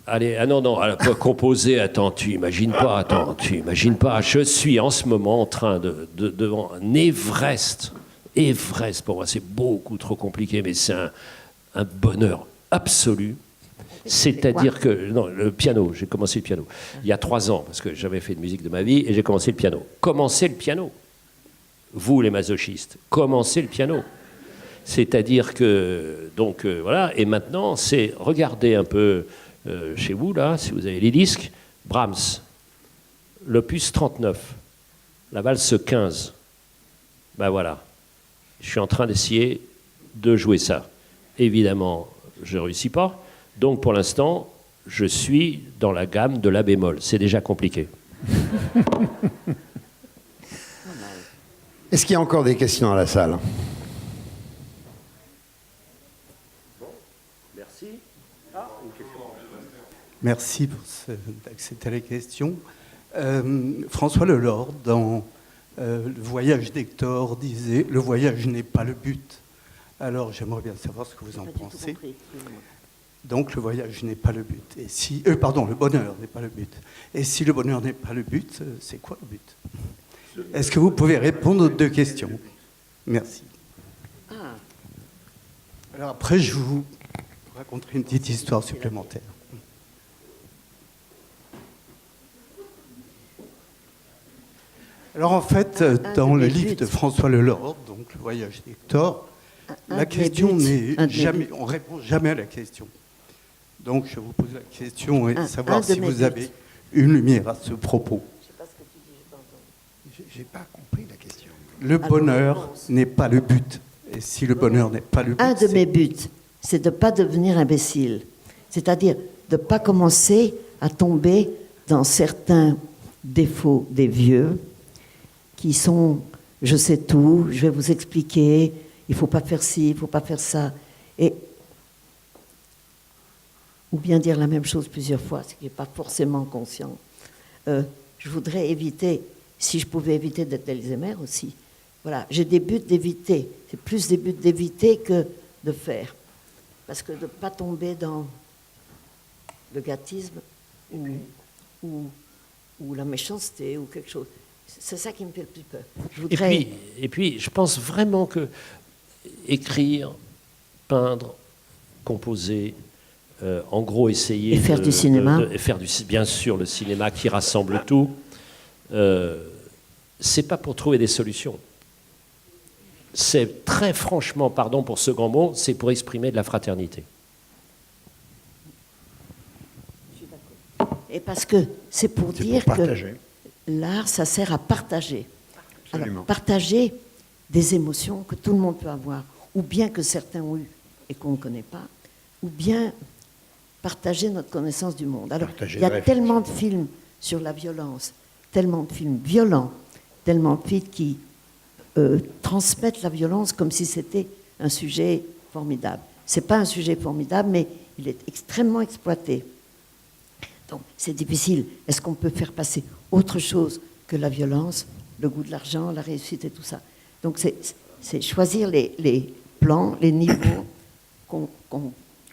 Allez, non, elle a pas composé, attends, tu imagines pas. Je suis en ce moment en train devant un Everest. Everest, pour moi, c'est beaucoup trop compliqué, mais c'est un bonheur absolu. C'est-à-dire que, non, le piano, j'ai commencé le piano il y a 3 ans, parce que j'avais fait de musique de ma vie, et j'ai commencé le piano. Commencez le piano. Vous, les masochistes, commencez le piano. C'est-à-dire que, donc, voilà, et maintenant, c'est regarder un peu chez vous, là, si vous avez les disques, Brahms, l'opus 39, la valse 15. Ben voilà, je suis en train d'essayer de jouer ça. Évidemment, je ne réussis pas. Donc, pour l'instant, je suis dans la gamme de la bémol. C'est déjà compliqué. Est-ce qu'il y a encore des questions dans la salle? Merci. Merci d'accepter les questions. François Lelord, dans Le voyage d'Hector, disait « Le voyage n'est pas le but ». Alors, j'aimerais bien savoir ce que vous en pensez. Donc, le voyage n'est pas le but. Et si, pardon, le bonheur n'est pas le but. Et si le bonheur n'est pas le but, c'est quoi le but? Est-ce que vous pouvez répondre aux 2 questions? Merci. Alors après, je vous raconterai une petite histoire supplémentaire. Alors en fait, dans le livre de François Lelord, donc Le voyage d'Hector, la question n'est jamais, on répond jamais à la question. Donc je vous pose la question et savoir si vous avez une lumière à ce propos. J'ai pas compris la question. Le bonheur n'est pas le but. Et si le bonheur n'est pas le but, Un de mes buts, c'est de ne pas devenir imbécile. C'est-à-dire de ne pas commencer à tomber dans certains défauts des vieux, qui sont « je sais tout, je vais vous expliquer, il ne faut pas faire ci, il ne faut pas faire ça ». Ou bien dire la même chose plusieurs fois, ce qui n'est pas forcément conscient. Je voudrais éviter, si je pouvais éviter d'être Alzheimer aussi. Voilà, j'ai des buts d'éviter. C'est plus des buts d'éviter que de faire. Parce que de ne pas tomber dans le gâtisme ou la méchanceté ou quelque chose. C'est ça qui me fait le plus peur. Je voudrais... Et puis, je pense vraiment que écrire, peindre, composer, en gros essayer... Et faire du cinéma. Bien sûr, le cinéma qui rassemble tout. C'est pas pour trouver des solutions. C'est très franchement, pardon pour ce grand mot, c'est pour exprimer de la fraternité. Et parce que c'est pour dire partager. que l'art, ça sert à partager. Absolument. Alors, partager des émotions que tout le monde peut avoir, ou bien que certains ont eues et qu'on ne connaît pas, ou bien partager notre connaissance du monde. Alors, Partager il y a la tellement de films sur la violence, tellement de films violents, tellement de films qui transmettent la violence comme si c'était un sujet formidable. Ce n'est pas un sujet formidable, mais il est extrêmement exploité. Donc, c'est difficile. Est-ce qu'on peut faire passer autre chose que la violence, le goût de l'argent, la réussite et tout ça? Donc, c'est choisir les plans, les niveaux qu'on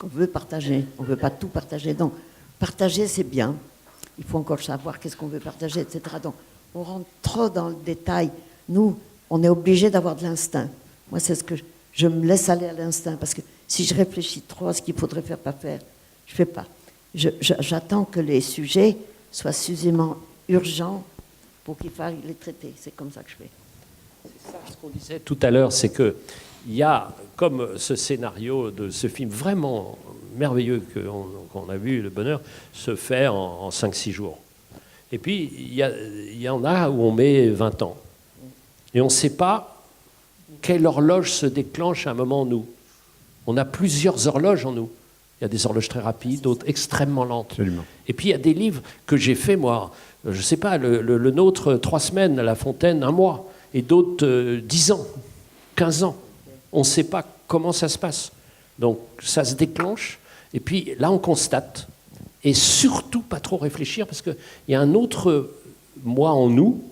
veut partager. On ne veut pas tout partager. Donc, partager, c'est bien. Il faut encore savoir qu'est-ce qu'on veut partager, etc. Donc, on rentre trop dans le détail. Nous, on est obligé d'avoir de l'instinct. Moi, c'est ce que je me laisse aller à l'instinct. Parce que si je réfléchis trop à ce qu'il faudrait faire, pas faire, je ne fais pas. J'attends que les sujets soient suffisamment urgents pour qu'il faille les traiter. C'est comme ça que je fais. C'est ça ce qu'on disait tout à l'heure, c'est qu'il y a, comme ce scénario de ce film vraiment merveilleux qu'on a vu, Le Bonheur, se faire en 5-6 jours. Et puis, il y en a où on met 20 ans. Et on ne sait pas quelle horloge se déclenche à un moment en nous. On a plusieurs horloges en nous. Il y a des horloges très rapides, d'autres extrêmement lentes. Absolument. Et puis il y a des livres que j'ai fait, moi, je ne sais pas, le nôtre, 3 semaines, La Fontaine, 1 mois, et d'autres 10 ans, 15 ans. On ne sait pas comment ça se passe. Donc ça se déclenche, et puis là on constate. Et surtout pas trop réfléchir, parce qu'il y a un autre moi en nous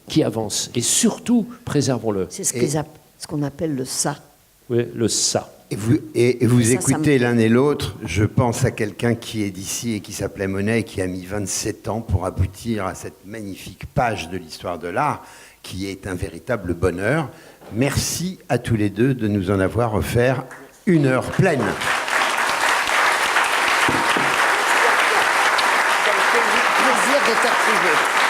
qui avance. Et surtout, préservons-le. C'est ce qu'on appelle le ça. Oui, le ça. Et vous Ça, écoutez l'un et l'autre, je pense à quelqu'un qui est d'ici et qui s'appelait Monet et qui a mis 27 ans pour aboutir à cette magnifique page de l'histoire de l'art qui est un véritable bonheur. Merci à tous les deux de nous en avoir offert 1 heure pleine. Ça me fait plaisir de te retrouver.